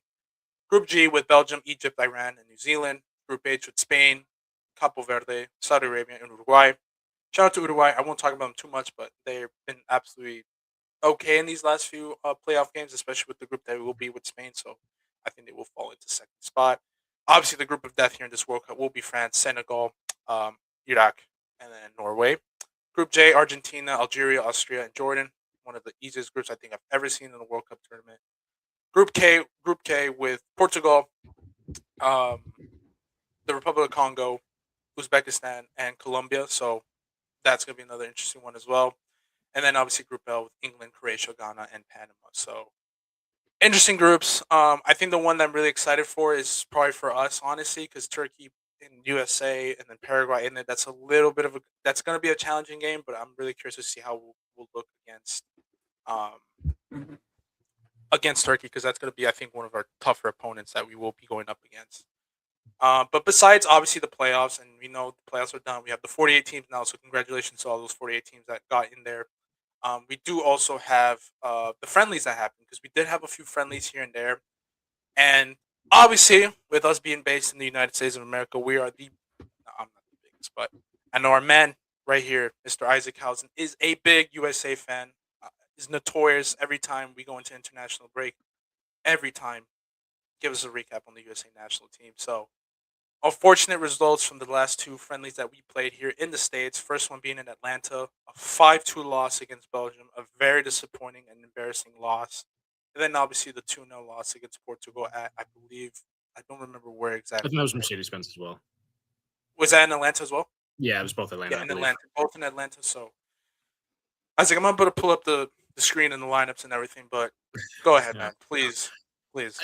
Group G with Belgium, Egypt, Iran, and New Zealand. Group H with Spain, Capo Verde, Saudi Arabia, and Uruguay. Shout out to Uruguay. I won't talk about them too much, but they've been absolutely okay in these last few playoff games, especially with the group that will be with Spain. So I think they will fall into second spot. Obviously, the group of death here in this World Cup will be France, Senegal, Iraq, and then Norway. Group J, Argentina, Algeria, Austria, and Jordan. One of the easiest groups I think I've ever seen in the World Cup tournament. Group K with Portugal, the Republic of Congo, Uzbekistan, and Colombia. So that's going to be another interesting one as well. And then obviously Group L with England, Croatia, Ghana, and Panama. So interesting groups. I think the one that I'm really excited for is probably for us, honestly, because Turkey and USA and then Paraguay in it. That's a little bit of that's going to be a challenging game, but I'm really curious to see how we'll look against Turkey, because that's going to be, I think, one of our tougher opponents that we will be going up against. But besides, obviously, the playoffs, and we know the playoffs are done. We have the 48 teams now, so congratulations to all those 48 teams that got in there. We do also have the friendlies that happened, because we did have a few friendlies here and there. And obviously, with us being based in the United States of America, we are I'm not the biggest, but I know our man right here, Mr. Isaac Housen, is a big USA fan. Is notorious every time we go into international break. Every time, give us a recap on the USA national team. So, unfortunate results from the last two friendlies that we played here in the States. First one being in Atlanta, a 5-2 loss against Belgium, a very disappointing and embarrassing loss. And then obviously the 2-0 loss against Portugal at, I believe, I don't remember where I exactly. think that was Mercedes-Benz as well. Was that in Atlanta as well? Yeah, it was both Atlanta. Yeah, in Atlanta. Both in Atlanta. So I was like, I'm about to pull up the screen and the lineups and everything, but go ahead, man. Please.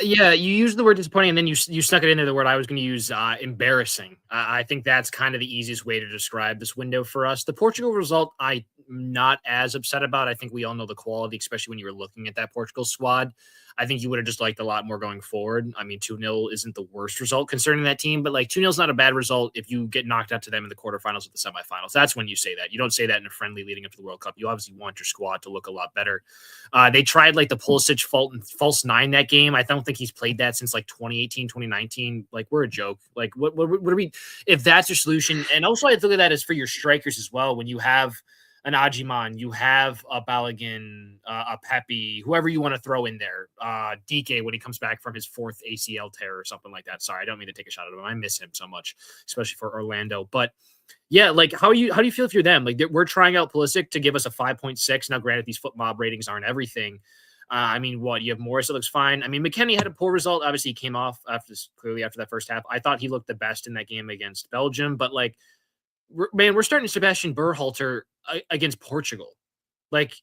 Yeah, you used the word disappointing, and then you stuck it into the word I was going to use, embarrassing. I think that's kind of the easiest way to describe this window for us. The Portugal result, I'm not as upset about. I think we all know the quality, especially when you were looking at that Portugal squad. I think you would have just liked a lot more going forward. I mean, 2-0 isn't the worst result concerning that team, but like 2-0 is not a bad result if you get knocked out to them in the quarterfinals or the semifinals. That's when you say that. You don't say that in a friendly leading up to the World Cup. You obviously want your squad to look a lot better. They tried like the Pulisic false nine that game. I don't think he's played that since like 2018, 2019. Like, we're a joke. Like, what are we, if that's your solution? And also I look at that as for your strikers as well. When you have an Ajiman, you have a Balogun, a Pepe, whoever you want to throw in there. DK when he comes back from his 4th ACL tear or something like that. Sorry, I don't mean to take a shot at him. I miss him so much, especially for Orlando. But yeah, like how do you feel if you're them? Like we're trying out Pulisic to give us a 5.6. Now, granted, these foot mob ratings aren't everything. I mean, what you have Morris that looks fine. I mean, McKennie had a poor result. Obviously, he came off after that first half. I thought he looked the best in that game against Belgium, but like, we're starting Sebastian Berhalter against Portugal. Like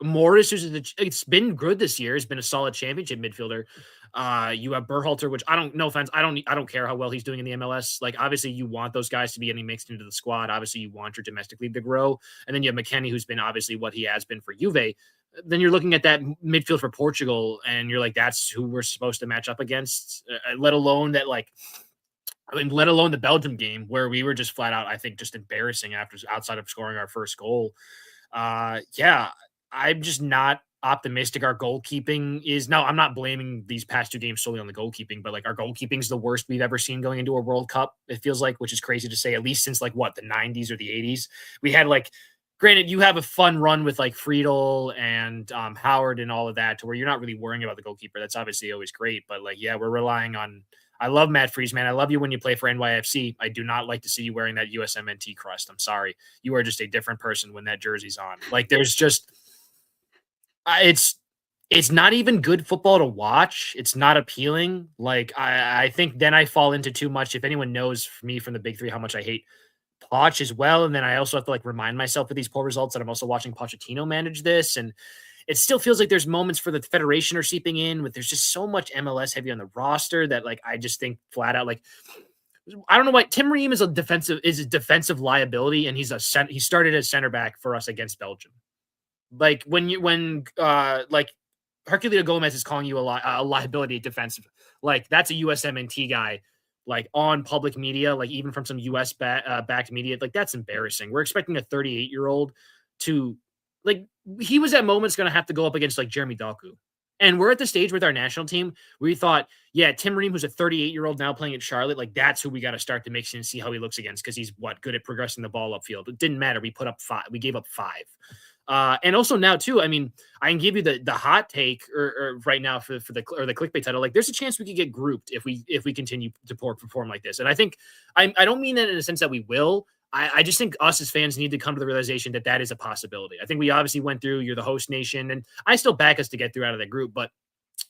Morris, it's been good this year. Has been a solid championship midfielder. You have Berhalter, which no offense, I don't care how well he's doing in the MLS. Like obviously, you want those guys to be getting mixed into the squad. Obviously, you want your domestic league to grow, and then you have McKennie, who's been obviously what he has been for Juve. Then you're looking at that midfield for Portugal, and you're like, that's who we're supposed to match up against. Let alone that, like, I mean, let alone the Belgium game where we were just flat out, I think, just embarrassing outside of scoring our first goal. Yeah, I'm just not optimistic. Our goalkeeping is now. I'm not blaming these past 2 games solely on the goalkeeping, but like our goalkeeping is the worst we've ever seen going into a World Cup. It feels like, which is crazy to say, at least since like the 90s or the 80s. We had like. Granted, you have a fun run with like Friedel and Howard and all of that to where you're not really worrying about the goalkeeper. That's obviously always great. But like, yeah, we're relying on – I love Matt Freese, man. I love you when you play for NYFC. I do not like to see you wearing that USMNT crust. I'm sorry. You are just a different person when that jersey's on. Like there's just – it's not even good football to watch. It's not appealing. Like I think then I fall into too much. If anyone knows me from the big 3 how much I hate – Poch as well. And then I also have to like remind myself of these poor results that I'm also watching Pochettino manage this. And it still feels like there's moments for the federation are seeping in with, there's just so much MLS heavy on the roster that like, I just think flat out, like, I don't know why Tim Ream is a defensive liability. And he started as center back for us against Belgium. Like when like Herculeo Gomez is calling you a liability defensive, like that's a USMNT guy. Like on public media, like even from some US backed media, like that's embarrassing. We're expecting a 38-year-old to like, he was at moments going to have to go up against like Jeremy Doku. And we're at the stage with our national team where we thought, yeah, Tim Ream, who's a 38-year-old now playing at Charlotte, like that's who we got to start to mix in and see how he looks against. Cause he's good at progressing the ball upfield. It didn't matter. We gave up 5. And also now too, I mean, I can give you the hot take or right now for the clickbait title. Like there's a chance we could get grouped if we continue to perform like this. And I think I don't mean that in a sense that we will. I just think us as fans need to come to the realization that is a possibility. I think we obviously went through, you're the host nation, and I still back us to get through out of that group, but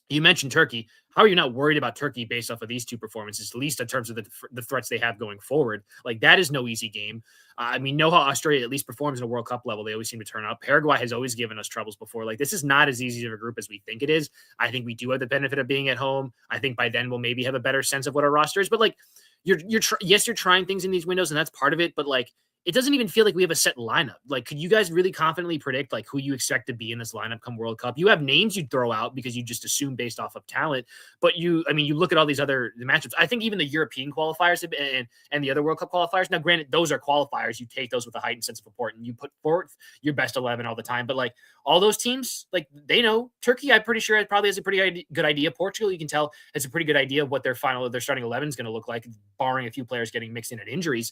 you mentioned Turkey. How are you not worried about Turkey based off of these 2 performances, at least in terms of the threats they have going forward? Like that is no easy game. I mean, know how Australia at least performs in a World Cup level. They always seem to turn up. Paraguay has always given us troubles before. Like this is not as easy of a group as we think it is. I think we do have the benefit of being at home. I think by then we'll maybe have a better sense of what our roster is. But like you're trying things in these windows and that's part of it. But like it doesn't even feel like we have a set lineup. Like, could you guys really confidently predict like who you expect to be in this lineup come World Cup? You have names you'd throw out because you just assume based off of talent, but you look at all these other matchups. I think even the European qualifiers and the other World Cup qualifiers. Now, granted, those are qualifiers. You take those with a heightened sense of support and you put forth your best 11 all the time. But like all those teams, like they know Turkey, I'm pretty sure probably has a pretty good idea. Portugal, you can tell, has a pretty good idea of what their starting 11 is going to look like, barring a few players getting mixed in at injuries.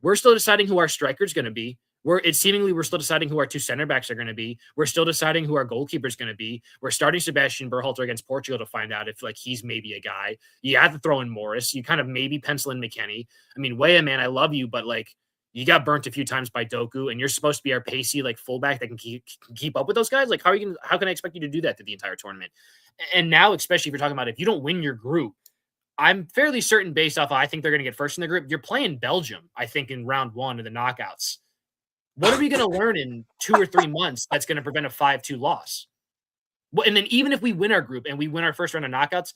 We're still deciding who our striker is going to be. We're still deciding who our 2 center backs are going to be. We're still deciding who our goalkeeper is going to be. We're starting Sebastian Berhalter against Portugal to find out if like he's maybe a guy. You have to throw in Morris. You kind of maybe pencil in McKennie. I mean, Weah, man, I love you, but like you got burnt a few times by Doku, and you're supposed to be our pacey like fullback that can keep up with those guys. Like how can I expect you to do that through the entire tournament? And now, especially if you're talking about if you don't win your group, I'm fairly certain based off I think they're going to get first in the group. You're playing Belgium, I think, in round 1 of the knockouts. What are we going to learn in 2 or 3 months that's going to prevent a 5-2 loss? Well, and then even if we win our group and we win our first round of knockouts,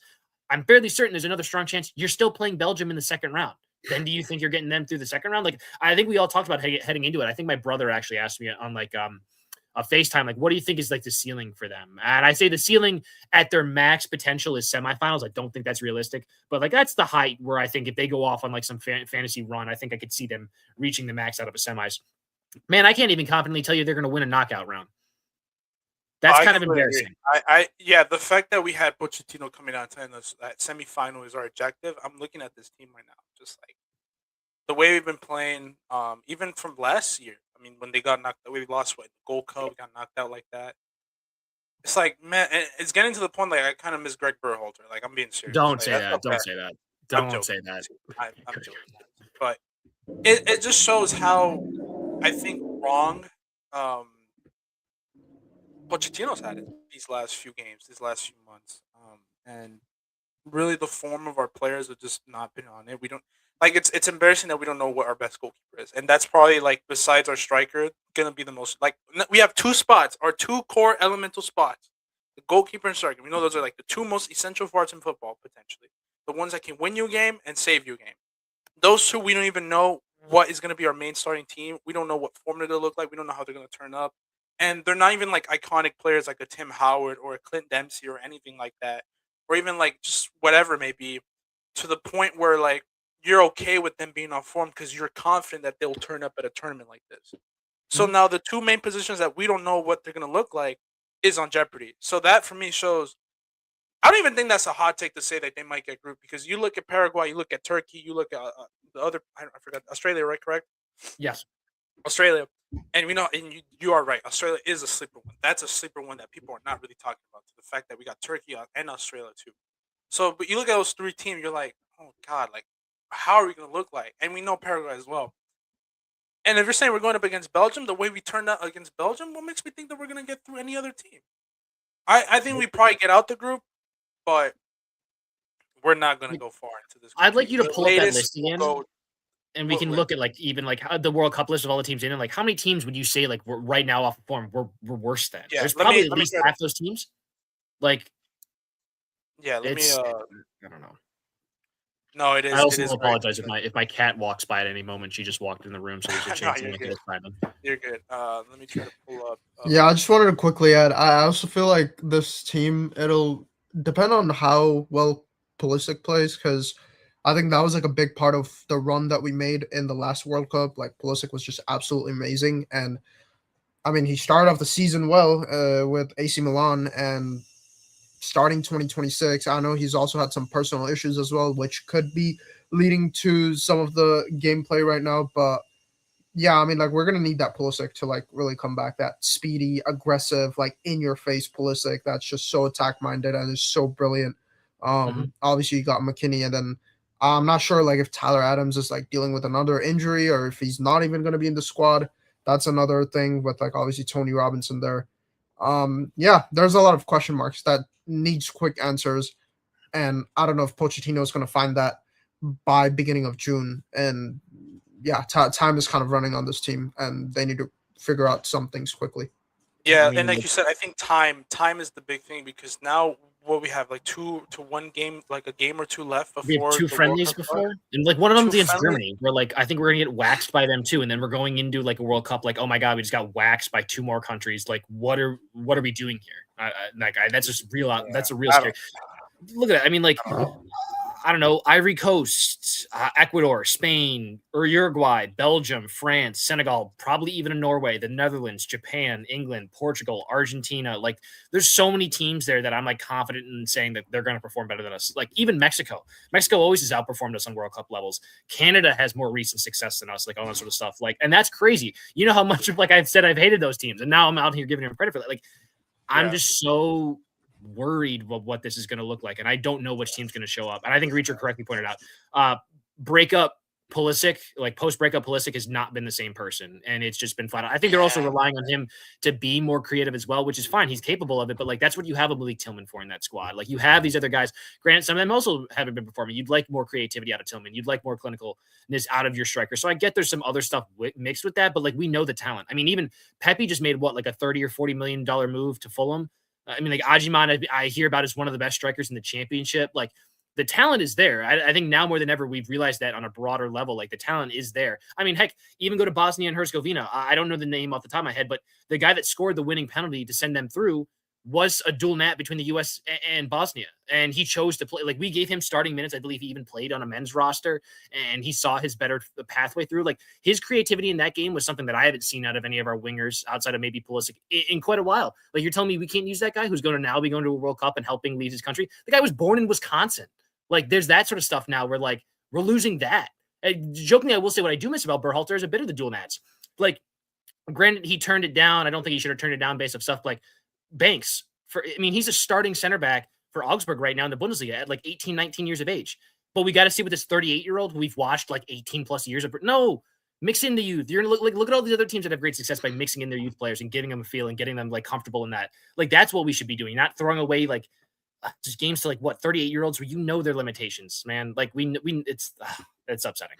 I'm fairly certain there's another strong chance you're still playing Belgium in the second round. Then do you think you're getting them through the second round? Like, I think we all talked about heading into it. I think my brother actually asked me on like a FaceTime, like, what do you think is like the ceiling for them? And I say the ceiling at their max potential is semifinals. I don't think that's realistic, but like that's the height where I think if they go off on like some fantasy run, I think I could see them reaching the max out of a semis. Man, I can't even confidently tell you they're going to win a knockout round. That's kind of embarrassing. Yeah, the fact that we had Pochettino coming out saying that semifinal is our objective. I'm looking at this team right now, just like the way we've been playing, even from last year. I mean, when they got knocked, we lost what Gold Cup, we got knocked out like that. It's like, man, it's getting to the point like I kind of miss Greg Berhalter. Like I'm being serious. Don't Like, say that's that. not Don't bad. say that. I'm Don't say joking. that. I'm joking. But it just shows how I think wrong Pochettino's had it these last few games, these last few months, and really the form of our players have just not been on it. We don't like it's embarrassing that we don't know what our best goalkeeper is, and that's probably like besides our striker gonna be the most like we have two spots, our two core elemental spots, the goalkeeper and striker. We know those are like the two most essential parts in football potentially, the ones that can win you a game and save you a game. Those two we don't even know what is gonna be our main starting team. We don't know what form they'll look like. We don't know how they're gonna turn up, and they're not even like iconic players like a Tim Howard or a Clint Dempsey or anything like that or even like just whatever it may be, to the point where like you're okay with them being on form because you're confident that they'll turn up at a tournament like this. So now the two main positions that we don't know what they're gonna look like is on jeopardy. So that for me shows. I don't even think that's a hot take to say that they might get grouped because you look at Paraguay, you look at Turkey, you look at the other. I forgot Australia, right? Correct. Yes. Australia, and we know, and you are right. Australia is a sleeper one. That's a sleeper one that people are not really talking about. To the fact that we got Turkey and Australia too. So, but you look at those three teams, you're like, oh god, like how are we going to look like? And we know Paraguay as well. And if you're saying we're going up against Belgium, the way we turned out against Belgium, what makes me think that we're going to get through any other team? I think we probably get out the group, but we're not going to go far into this group. I'd like you to The pull up that latest list again, we'll go- and we can look at like even like how the World Cup list of all the teams in, and like how many teams would you say like we're right now off of form we're worse than? Yeah, There's let probably me- at let me least try to- half those teams. Like Yeah, let me. it's I don't know. No, it is. I also it is will very apologize if my cat walks by at any moment. She just walked in the room, so there's a No, chance you're I'm good. gonna find them. You're good. Let me try to pull up. Yeah, I just wanted to quickly add. I also feel like this team, it'll depend on how well Pulisic plays, because I think that was like a big part of the run that we made in the last World Cup. Like Pulisic was just absolutely amazing, and I mean he started off the season well with AC Milan, and starting 2026, I know he's also had some personal issues as well, which could be leading to some of the gameplay right now, but yeah, I mean, like we're gonna need that Pulisic to like really come back. That speedy, aggressive, like in your face Pulisic. That's just so attack minded and is so brilliant. Obviously you got McKinney, and then I'm not sure like if Tyler Adams is like dealing with another injury or if he's not even gonna be in the squad. That's another thing with like obviously Tony Robinson there. Yeah, there's a lot of question marks that needs quick answers, and I don't know if Pochettino is gonna find that by beginning of June. And yeah, time is kind of running on this team, and they need to figure out some things quickly. Yeah, I mean, and like you said, I think time is the big thing because now what we have like 2 to 1 game, like a game or two left before We have two the World friendlies Cup starts. before, and like one of them's Two against friendlies? Germany. We're like, I think we're gonna get waxed by them too, and then we're going into like a World Cup. Like, oh my god, we just got waxed by 2 more countries. Like, what are we doing here? That's just real. That's a real I scary. Look at it. I mean, like, I don't know, Ivory Coast, Ecuador, Spain, or Uruguay, Belgium, France, Senegal, probably even Norway, the Netherlands, Japan, England, Portugal, Argentina. Like, there's so many teams there that I'm like confident in saying that they're going to perform better than us. Like, even Mexico. Mexico always has outperformed us on World Cup levels. Canada has more recent success than us, like all that sort of stuff. Like, and that's crazy. You know how much of like I've said I've hated those teams, and now I'm out here giving them credit for that. Like, I'm just so worried about what this is going to look like, and I don't know which team's going to show up. And I think Reacher correctly pointed out, breakup Pulisic, like post breakup Pulisic, has not been the same person, and it's just been flat out. I think they're also relying on him to be more creative as well, which is fine. He's capable of it, but like that's what you have a Malik Tillman for in that squad. Like you have these other guys. Granted, some of them also haven't been performing. You'd like more creativity out of Tillman. You'd like more clinicalness out of your striker. So I get there's some other stuff mixed with that, but like we know the talent. I mean, even Pepe just made what, like a $30 or $40 million move to Fulham. I mean, like Ajiman, I hear about as one of the best strikers in the championship. Like the talent is there. I think now more than ever, we've realized that on a broader level, like the talent is there. I mean, heck, even go to Bosnia and Herzegovina. I don't know the name off the top of my head, but the guy that scored the winning penalty to send them through was a dual nat between the U.S. and Bosnia. And he chose to play. Like we gave him starting minutes. I believe he even played on a men's roster, and he saw his better pathway through. Like his creativity in that game was something that I haven't seen out of any of our wingers outside of maybe Pulisic in quite a while. Like you're telling me we can't use that guy who's going to now be going to a World Cup and helping lead his country. The guy was born in Wisconsin. Like there's that sort of stuff now where like we're losing that. Jokingly, I will say what I do miss about Berhalter is a bit of the dual mats. Like, granted, he turned it down. I don't think he should have turned it down based on stuff like Banks. He's a starting center back for Augsburg right now in the Bundesliga at like 18, 19 years of age. But we got to see with this 38-year-old who we've watched like 18 plus years of. No, mix in the youth. You're gonna look at all the other teams that have great success by mixing in their youth players and giving them a feel and getting them like comfortable in that. Like, that's what we should be doing, not throwing away like just games to like 38-year-olds where their limitations, man. Like it's upsetting.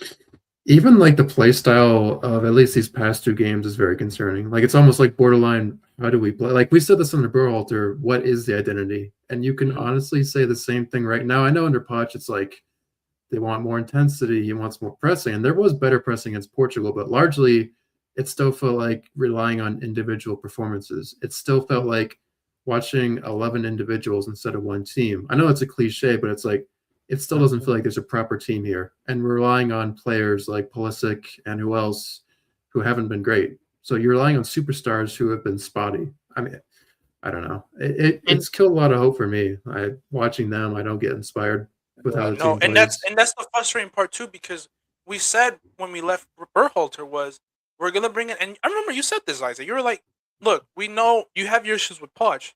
Even like the play style of at least these past two games is very concerning. Like, it's almost like borderline. How do we play? Like, we said this under Berhalter. What is the identity? And you can honestly say the same thing right now. I know under Poch, it's like they want more intensity. He wants more pressing, and there was better pressing against Portugal, but largely it still felt like relying on individual performances. It still felt like watching 11 individuals instead of one team. I know it's a cliche, but it's like it still doesn't feel like there's a proper team here. And we're relying on players like Pulisic and who else who haven't been great. So you're relying on superstars who have been spotty. I mean, I don't know. It's killed a lot of hope for me. Watching them, I don't get inspired with how the team plays. And that's the frustrating part too, because we said when we left Berhalter was we're gonna bring it. And I remember you said this, Isaac. You were like, "Look, we know you have your issues with Poch,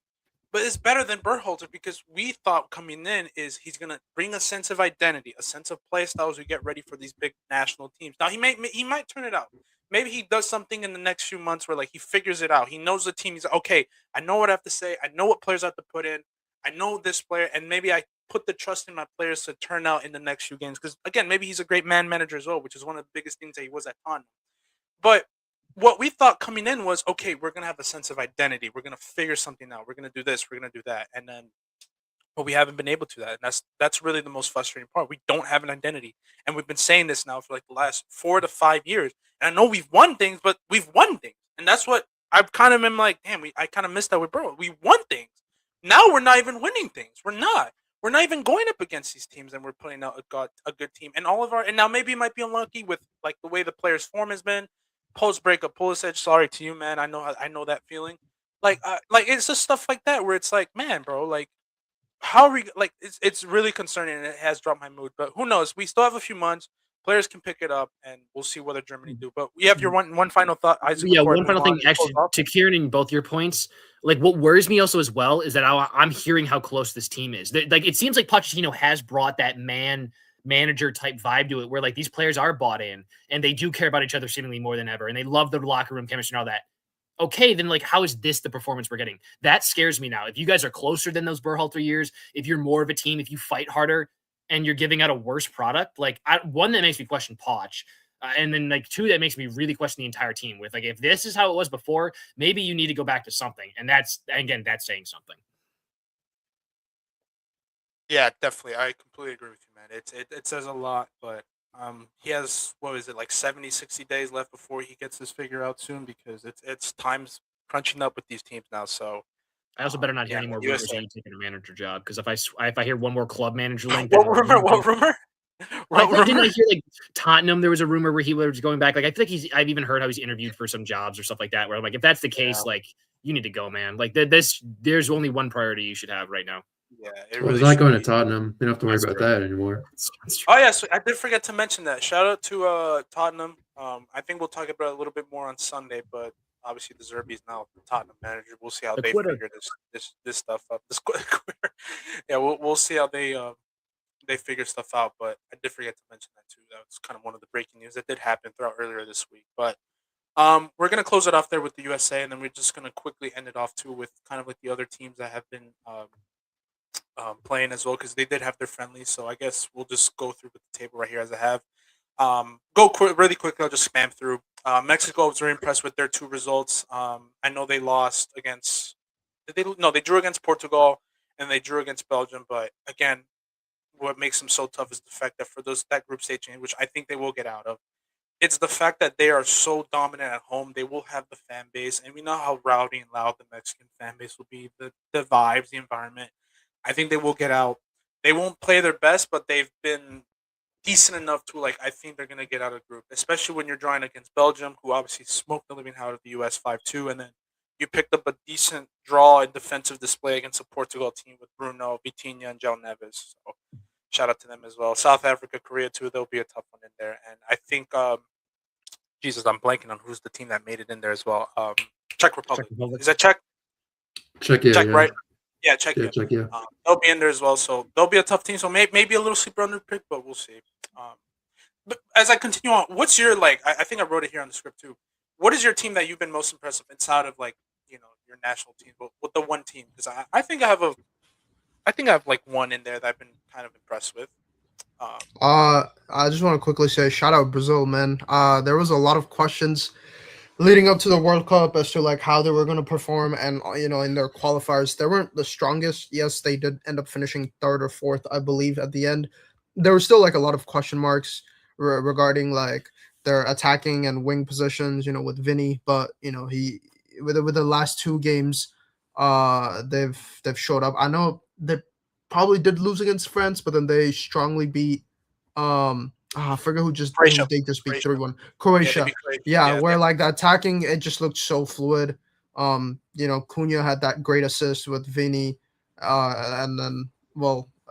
but it's better than Berhalter because we thought coming in is he's gonna bring a sense of identity, a sense of play styles we get ready for these big national teams. Now he might turn it out. Maybe he does something in the next few months where like he figures it out. He knows the team. He's like, okay. I know what I have to say. I know what players I have to put in. I know this player, and maybe I put the trust in my players to turn out in the next few games. Because again, maybe he's a great man manager as well, which is one of the biggest things that he was at Tottenham. But what we thought coming in was, okay, we're going to have a sense of identity. We're going to figure something out. We're going to do this. We're going to do that. And then, but we haven't been able to that. And that's really the most frustrating part. We don't have an identity. And we've been saying this now for like the last 4 to 5 years. And I know we've won things, but we've won things. And that's what I've kind of been like, damn, I kind of missed that with Bro. We won things. Now we're not even winning things. We're not. We're not even going up against these teams, and we're putting out a good team. And and now maybe it might be unlucky with like the way the players' form has been. Post breakup, Pulisic, sorry to you, man. I know that feeling. Like it's just stuff like that where it's like, man, bro, like how are we like? It's really concerning, and it has dropped my mood. But who knows? We still have a few months. Players can pick it up, and we'll see what Germany do. But we have your one final thought, Isaac. Yeah, one final thing, actually, to Kieran and both your points. Like, what worries me also as well is that I'm hearing how close this team is. Like, it seems like Pochettino has brought that manager type vibe to it, where like these players are bought in and they do care about each other seemingly more than ever, and they love the locker room chemistry and all that. Okay, then like, how is this the performance we're getting? That scares me now. If you guys are closer than those Berhalter years, if you're more of a team, if you fight harder, and you're giving out a worse product, like one that makes me question Poch, and then like two that makes me really question the entire team. With like, if this is how it was before, maybe you need to go back to something, and that's saying something. Yeah, definitely. I completely agree with you, man. It says a lot, but he has what is it like 70, 60 days left before he gets his figure out soon because it's time's crunching up with these teams now. So I also better not hear any more rumors of you taking a manager job, because if I hear one more club manager link, what rumor? Didn't I hear like Tottenham? There was a rumor where he was going back. Like I think I've even heard how he's interviewed for some jobs or stuff like that. Where I'm like, if that's the case, like you need to go, man. Like there's only one priority you should have right now. Yeah, he's not going to Tottenham. You don't have to worry about that anymore. Oh yeah, so I did forget to mention that. Shout out to Tottenham. I think we'll talk about it a little bit more on Sunday, but obviously the Zerbi's now the Tottenham manager. We'll see how they figure this stuff up. Yeah, we'll see how they figure stuff out. But I did forget to mention that too. That was kind of one of the breaking news that did happen throughout earlier this week. But we're gonna close it off there with the USA, and then we're just gonna quickly end it off too with kind of like the other teams that have been playing as well, because they did have their friendlies. So I guess we'll just go through with the table right here as I have. Really quickly. I'll just spam through. Mexico was very impressed with their two results. I know they lost against. They drew against Portugal and they drew against Belgium. But again, what makes them so tough is the fact that for that group stage change, which I think they will get out of, it's the fact that they are so dominant at home. They will have the fan base, and we know how rowdy and loud the Mexican fan base will be. The vibes, the environment. I think they will get out. They won't play their best, but they've been decent enough to I think they're gonna get out of the group, especially when you're drawing against Belgium, who obviously smoked the living out of the US 5-2, and then you picked up a decent draw and defensive display against a Portugal team with Bruno, Vitinha, and João Neves. So Shout out to them as well. South Africa, Korea too. There'll be a tough one in there, and I think Jesus, I'm blanking on who's the team that made it in there as well. Czech Republic. Is that Czech? Czechia, Czech, yeah. right? Yeah, Yeah, Czechia. Czechia. They'll be in there as well, so they'll be a tough team. So maybe a little sleeper under pick, but we'll see. But as I continue on, what's your I think I wrote it here on the script too. What is your team that you've been most impressed with inside of your national team? But with the one team, because I think I have like one in there that I've been kind of impressed with. I just want to quickly say shout out Brazil, man. There was a lot of questions leading up to the World Cup as to like how they were going to perform, and in their qualifiers they weren't the strongest. Yes, they did end up finishing third or fourth, I believe, at the end. There were still like a lot of question marks regarding like their attacking and wing positions, with Vinny, but he with the last two games, they've showed up. I know they probably did lose against France, but then they strongly beat I forget who Croatia. they just beat Croatia. 3-1. Yeah, they Croatia. beat Croatia. Yeah, where they- like the attacking, it just looked so fluid. Cunha had that great assist with Vinny, and then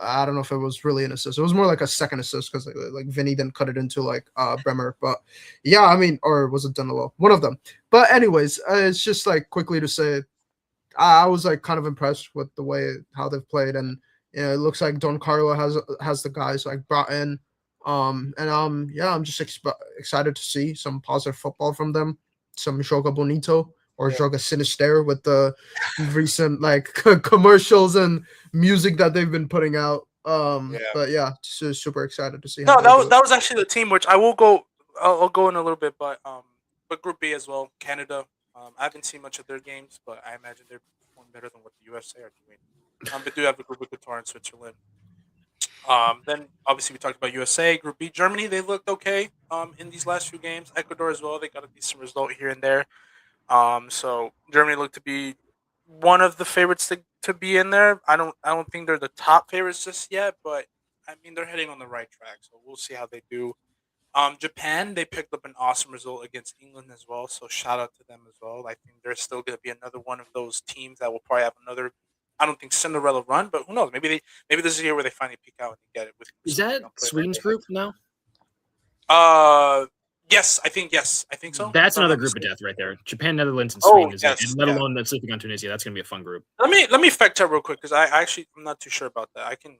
I don't know if it was really an assist. It was more like a second assist because like Vinny then cut it into like Bremer. But yeah, I mean, or was it Danilo? One of them. But anyways, it's just like quickly to say, I was like kind of impressed with the way how they've played, and it looks like Don Carlo has the guys like brought in. Yeah, I'm just excited to see some positive football from them, some Joga Bonito or Yeah. Joga Sinister with the recent like commercials and music that they've been putting out. But yeah, super excited to see. No, how they do it. that was actually the team which I will go. I'll go in a little bit, but Group B as well, Canada. I haven't seen much of their games, but I imagine they're performing better than what the USA are doing. But do have a group with Qatar and Switzerland. Then obviously we talked about USA, Group B, Germany. They looked okay. In these last few games, Ecuador as well. They got a decent result here and there. So Germany looked to be one of the favorites to be in there. I don't think they're the top favorites just yet, but I mean they're heading on the right track. So we'll see how they do. Japan, they picked up an awesome result against England as well. So shout out to them as well. I think they're still going to be another one of those teams that will probably have another. I don't think Cinderella run, but who knows? Maybe this is the year where they finally peak out and get it with. Is that Sweden's group now? Yes, I think so. That's If I'm another not group of mistaken. death right there. Japan, Netherlands, and Oh, Sweden is yes, let yeah. alone that sleeping on Tunisia. That's going to be a fun group. Let me fact check real quick because I'm not too sure about that. I can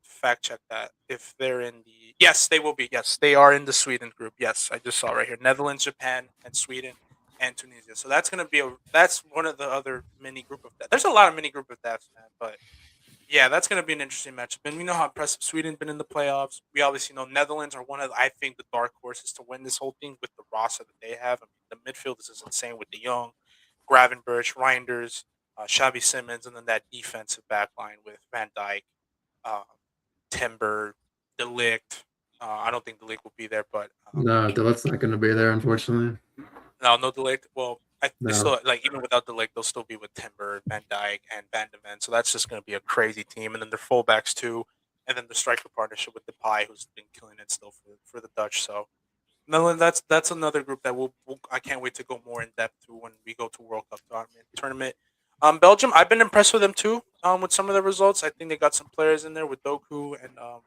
fact check that if they're in the they will be. Yes, they are in the Sweden group. Yes, I just saw right here: Netherlands, Japan, and Sweden, and Tunisia. So that's gonna be that's one of the other mini group of death. There's a lot of mini group of deaths, man. But yeah, that's gonna be an interesting matchup. And we know how impressive Sweden been in the playoffs. We obviously know Netherlands are one of I think the dark horses to win this whole thing with the roster that they have. I mean, the midfield is just insane with De Jong, Gravenberch, Reinders, Xavi Simmons, and then that defensive back line with Van Dijk, Timber, Delict. I don't think Delict will be there, but No, Delet's not going to be there, unfortunately. no Delict. Well, they No. still even without Delict, they'll still be with Timber, Van Dijk, and Van de Ven. So that's just going to be a crazy team. And then their fullbacks too, and then the striker partnership with Depay, who's been killing it still for the Dutch. So no, that's another group that I can't wait to go more in depth to when we go to World Cup tournament. Belgium, I've been impressed with them too. With some of the results, I think they got some players in there with Doku and I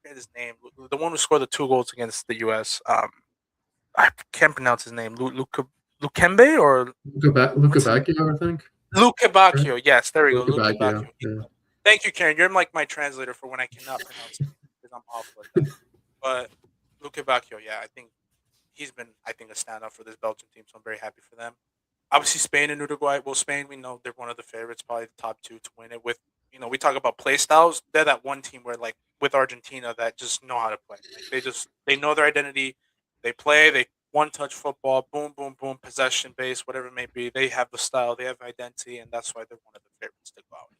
forget his name, the one who scored the 2 goals against the U.S. I can't pronounce his name. Lukembe or Luca Bacchio, I think. Luke Bacchio. Yes, there we go. Luca Luke Bacchio, Bacchio. yeah. Thank you, Karen. You're like my translator for when I cannot pronounce it because I'm awful at that. But Luke Bacchio, yeah, I think he's been a standout for this Belgian team, so I'm very happy for them. Obviously, Spain and Uruguay. Well, Spain, we know they're one of the favorites, probably the top 2 to win it. With we talk about play styles. They're that one team where, like, with Argentina, that just know how to play. Like, they know their identity. They play. They one-touch football. Boom, boom, boom. Possession based, whatever it may be. They have the style. They have identity, and that's why they're one of the favorites to go out.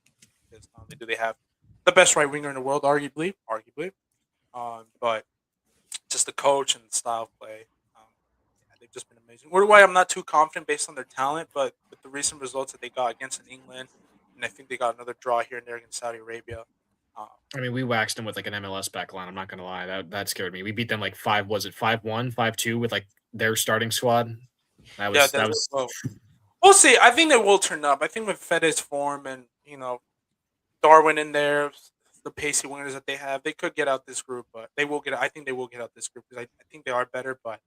Because not only do they have the best right winger in the world, arguably, but just the coach and the style of play. They've just been amazing. Uruguay, I'm not too confident based on their talent, but with the recent results that they got against England, and I think they got another draw here and there against Saudi Arabia. I mean, we waxed them with like an MLS back line. I'm not going to lie. That scared me. We beat them like 5-1, 5-2 with like their starting squad. That was. Well, we'll see. I think they will turn up. I think with Fede's form and, Darwin in there, the pacey wingers that they have, they could get out this group, but they will get. I think they will get out this group because I think they are better, but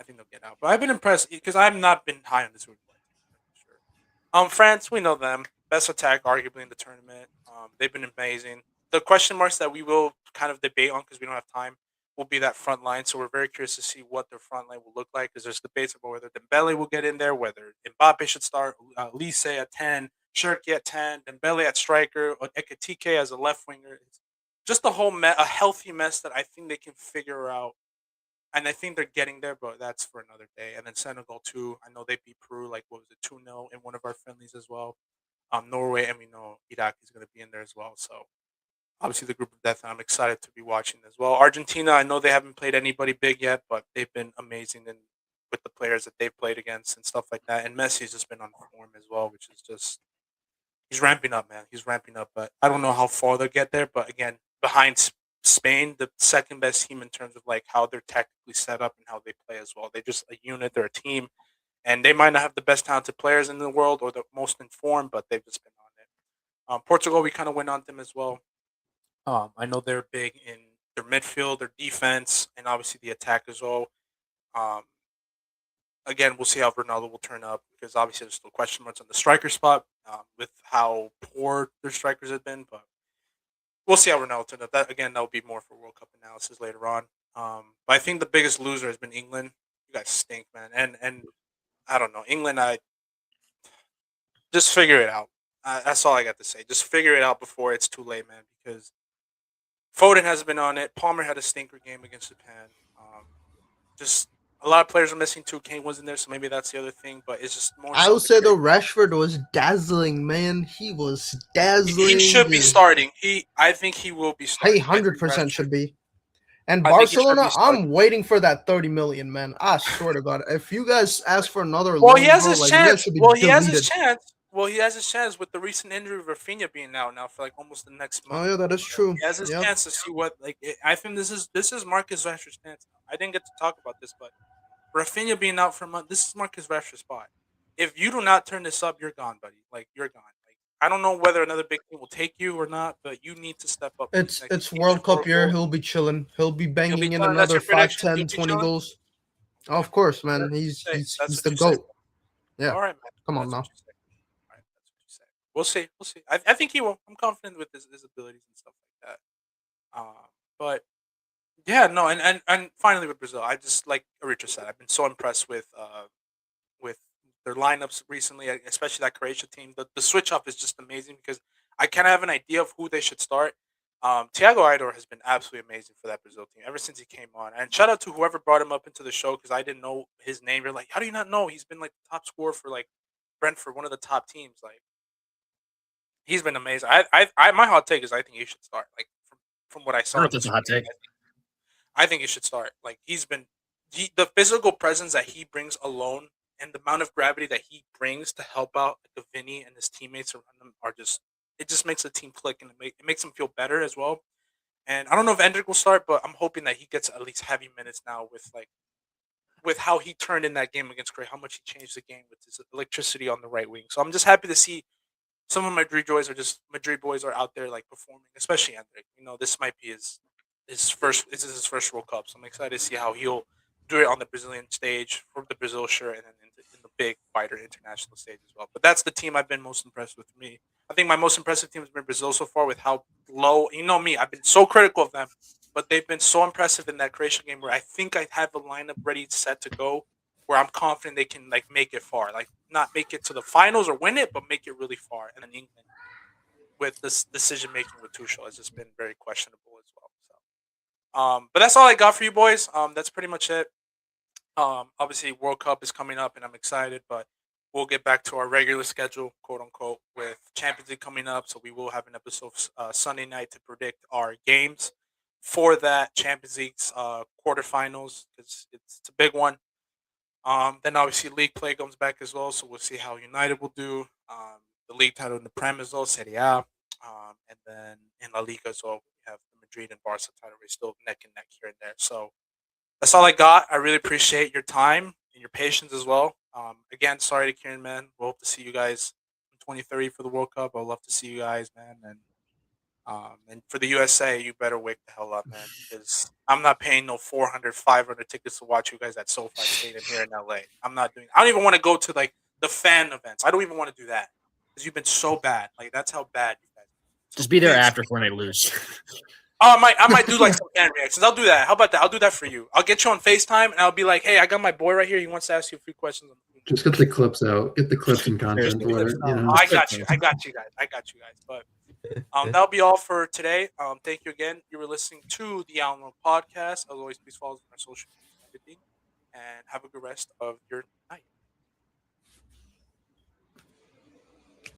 I think they'll get out. But I've been impressed because I've not been high on this Uruguay team for sure. France, we know them. Best attack, arguably in the tournament. They've been amazing. The question marks that we will kind of debate on because we don't have time will be that front line. So we're very curious to see what their front line will look like because there's debates about whether Dembele will get in there, whether Mbappe should start, Lise at 10, Shirky at 10, Dembele at striker, or Ekatike as a left winger. It's just a whole a healthy mess that I think they can figure out, and I think they're getting there, but that's for another day. And then Senegal too. I know they beat Peru like what was it 2-0 in one of our friendlies as well. Norway, and we know Iraq is going to be in there as well. So obviously the group of death, and I'm excited to be watching as well. Argentina, I know they haven't played anybody big yet, but they've been amazing and with the players that they've played against and stuff like that. And Messi's just been on form as well, which is just he's ramping up, man. He's ramping up, but I don't know how far they'll get there. But again, behind Spain, the second best team in terms of like how they're tactically set up and how they play as well. They're just a unit. They're a team, and they might not have the best talented players in the world or the most informed, but they've just been on it. Portugal, we kind of went on them as well. I know they're big in their midfield, their defense, and obviously the attack as well. Um, Again, we'll see how Ronaldo will turn up because obviously there's still question marks on the striker spot with how poor their strikers have been. But we'll see how Ronaldo turns up. That again, that will be more for World Cup analysis later on. But I think the biggest loser has been England. You guys stink, man. And I don't know England. I just figure it out. That's all I got to say. Just figure it out before it's too late, man. Because Foden has been on it. Palmer had a stinker game against Japan. Just a lot of players are missing too. Kane wasn't there, so maybe that's the other thing. But it's just more. I So will say though, Rashford was dazzling, man. He was dazzling. he should be starting. I think he will be starting. He 100% should be. And I think he should Barcelona, be starting. I'm waiting for that 30 million, man. I swear to God, if you guys ask for another Well, loan, he has bro, his like you guys chance. should be Well, he has his deleted. chance. Well, he has his chance with the recent injury of Rafinha being out now for like almost the next month. Oh yeah, that is true. He has his Yep. chance to see what I think this is Marcus Rashford's chance. I didn't get to talk about this, but Rafinha being out for a month, this is Marcus Rashford's spot. If you do not turn this up, you're gone, buddy. Like you're gone. Like I don't know whether another big team will take you or not, but you need to step up. It's World Cup year. He'll be chilling. He'll be banging in chilling. That's another your 5, prediction? 10, He'll be 20 chilling? goals. Of course, man. He's That's what the you say. GOAT. Yeah. All right, man. Come on That's now. what you say. All right, that's what you say. We'll see. We'll see. I think he will. I'm confident with his abilities and stuff like that. But yeah, no, and finally with Brazil, I just like Richard said, I've been so impressed with their lineups recently, especially that Croatia team. The switch up is just amazing because I kind of have an idea of who they should start. Thiago Idor has been absolutely amazing for that Brazil team ever since he came on. And shout out to whoever brought him up into the show because I didn't know his name. You're like, how do you not know? He's been like the top scorer for like Brentford, one of the top teams. Like he's been amazing. My hot take is I think he should start. Like from what I I saw, don't know in if that's this a hot game, take. I think he should start. Like the physical presence that he brings alone, and the amount of gravity that he brings to help out like, the Vinny and his teammates around him are just. It just makes the team click and it makes him feel better as well. And I don't know if Endrick will start, but I'm hoping that he gets at least heavy minutes now with how he turned in that game against Croatia, how much he changed the game with his electricity on the right wing. So I'm just happy to see some of Madrid boys are out there like performing, especially Endrick. You know, this might be this is his first World Cup, so I'm excited to see how he'll do it on the Brazilian stage for the Brazil shirt and then in the big fighter international stage as well. But that's the team I've been most impressed with. Me, I think my most impressive team has been Brazil so far with how low. You know me, I've been so critical of them, but they've been so impressive in that Croatia game where I think I have a lineup ready set to go, where I'm confident they can like make it far, like not make it to the finals or win it, but make it really far. And then England with this decision making with Tuchel has just been very questionable as well. So, but that's all I got for you boys. That's pretty much it. Obviously, World Cup is coming up, and I'm excited. But we'll get back to our regular schedule, quote unquote, with Champions League coming up. So we will have an episode Sunday night to predict our games for that Champions League's quarterfinals because it's a big one. Then obviously league play comes back as well, so we'll see how United will do. The league title in the Prem as well, Serie A, and then in La Liga as well, we have the Madrid and Barca title race still neck and neck here and there. So that's all I got. I really appreciate your time and your patience as well. Again, sorry to Kieran, man. We'll hope to see you guys in 2030 for the World Cup. I'd love to see you guys, man. And And for the USA, you better wake the hell up, man, because I'm not paying no 400, 500 tickets to watch you guys at SoFi Stadium here in LA. I'm not doing. I don't even want to go to like the fan events. I don't even want to do that because you've been so bad. Like that's how bad you guys. So Just be there please. after when they lose. Oh, I might do like some fan reactions. I'll do that. How about that? I'll do that for you. I'll get you on FaceTime and I'll be like, hey, I got my boy right here. He wants to ask you a few questions. Just get the clips out. Get the clips and content for it. You know. I got you. I got you guys. But that'll be all for today. Thank you again. You were listening to the Alamo Podcast. As always, please follow us on our social media and everything. And have a good rest of your night.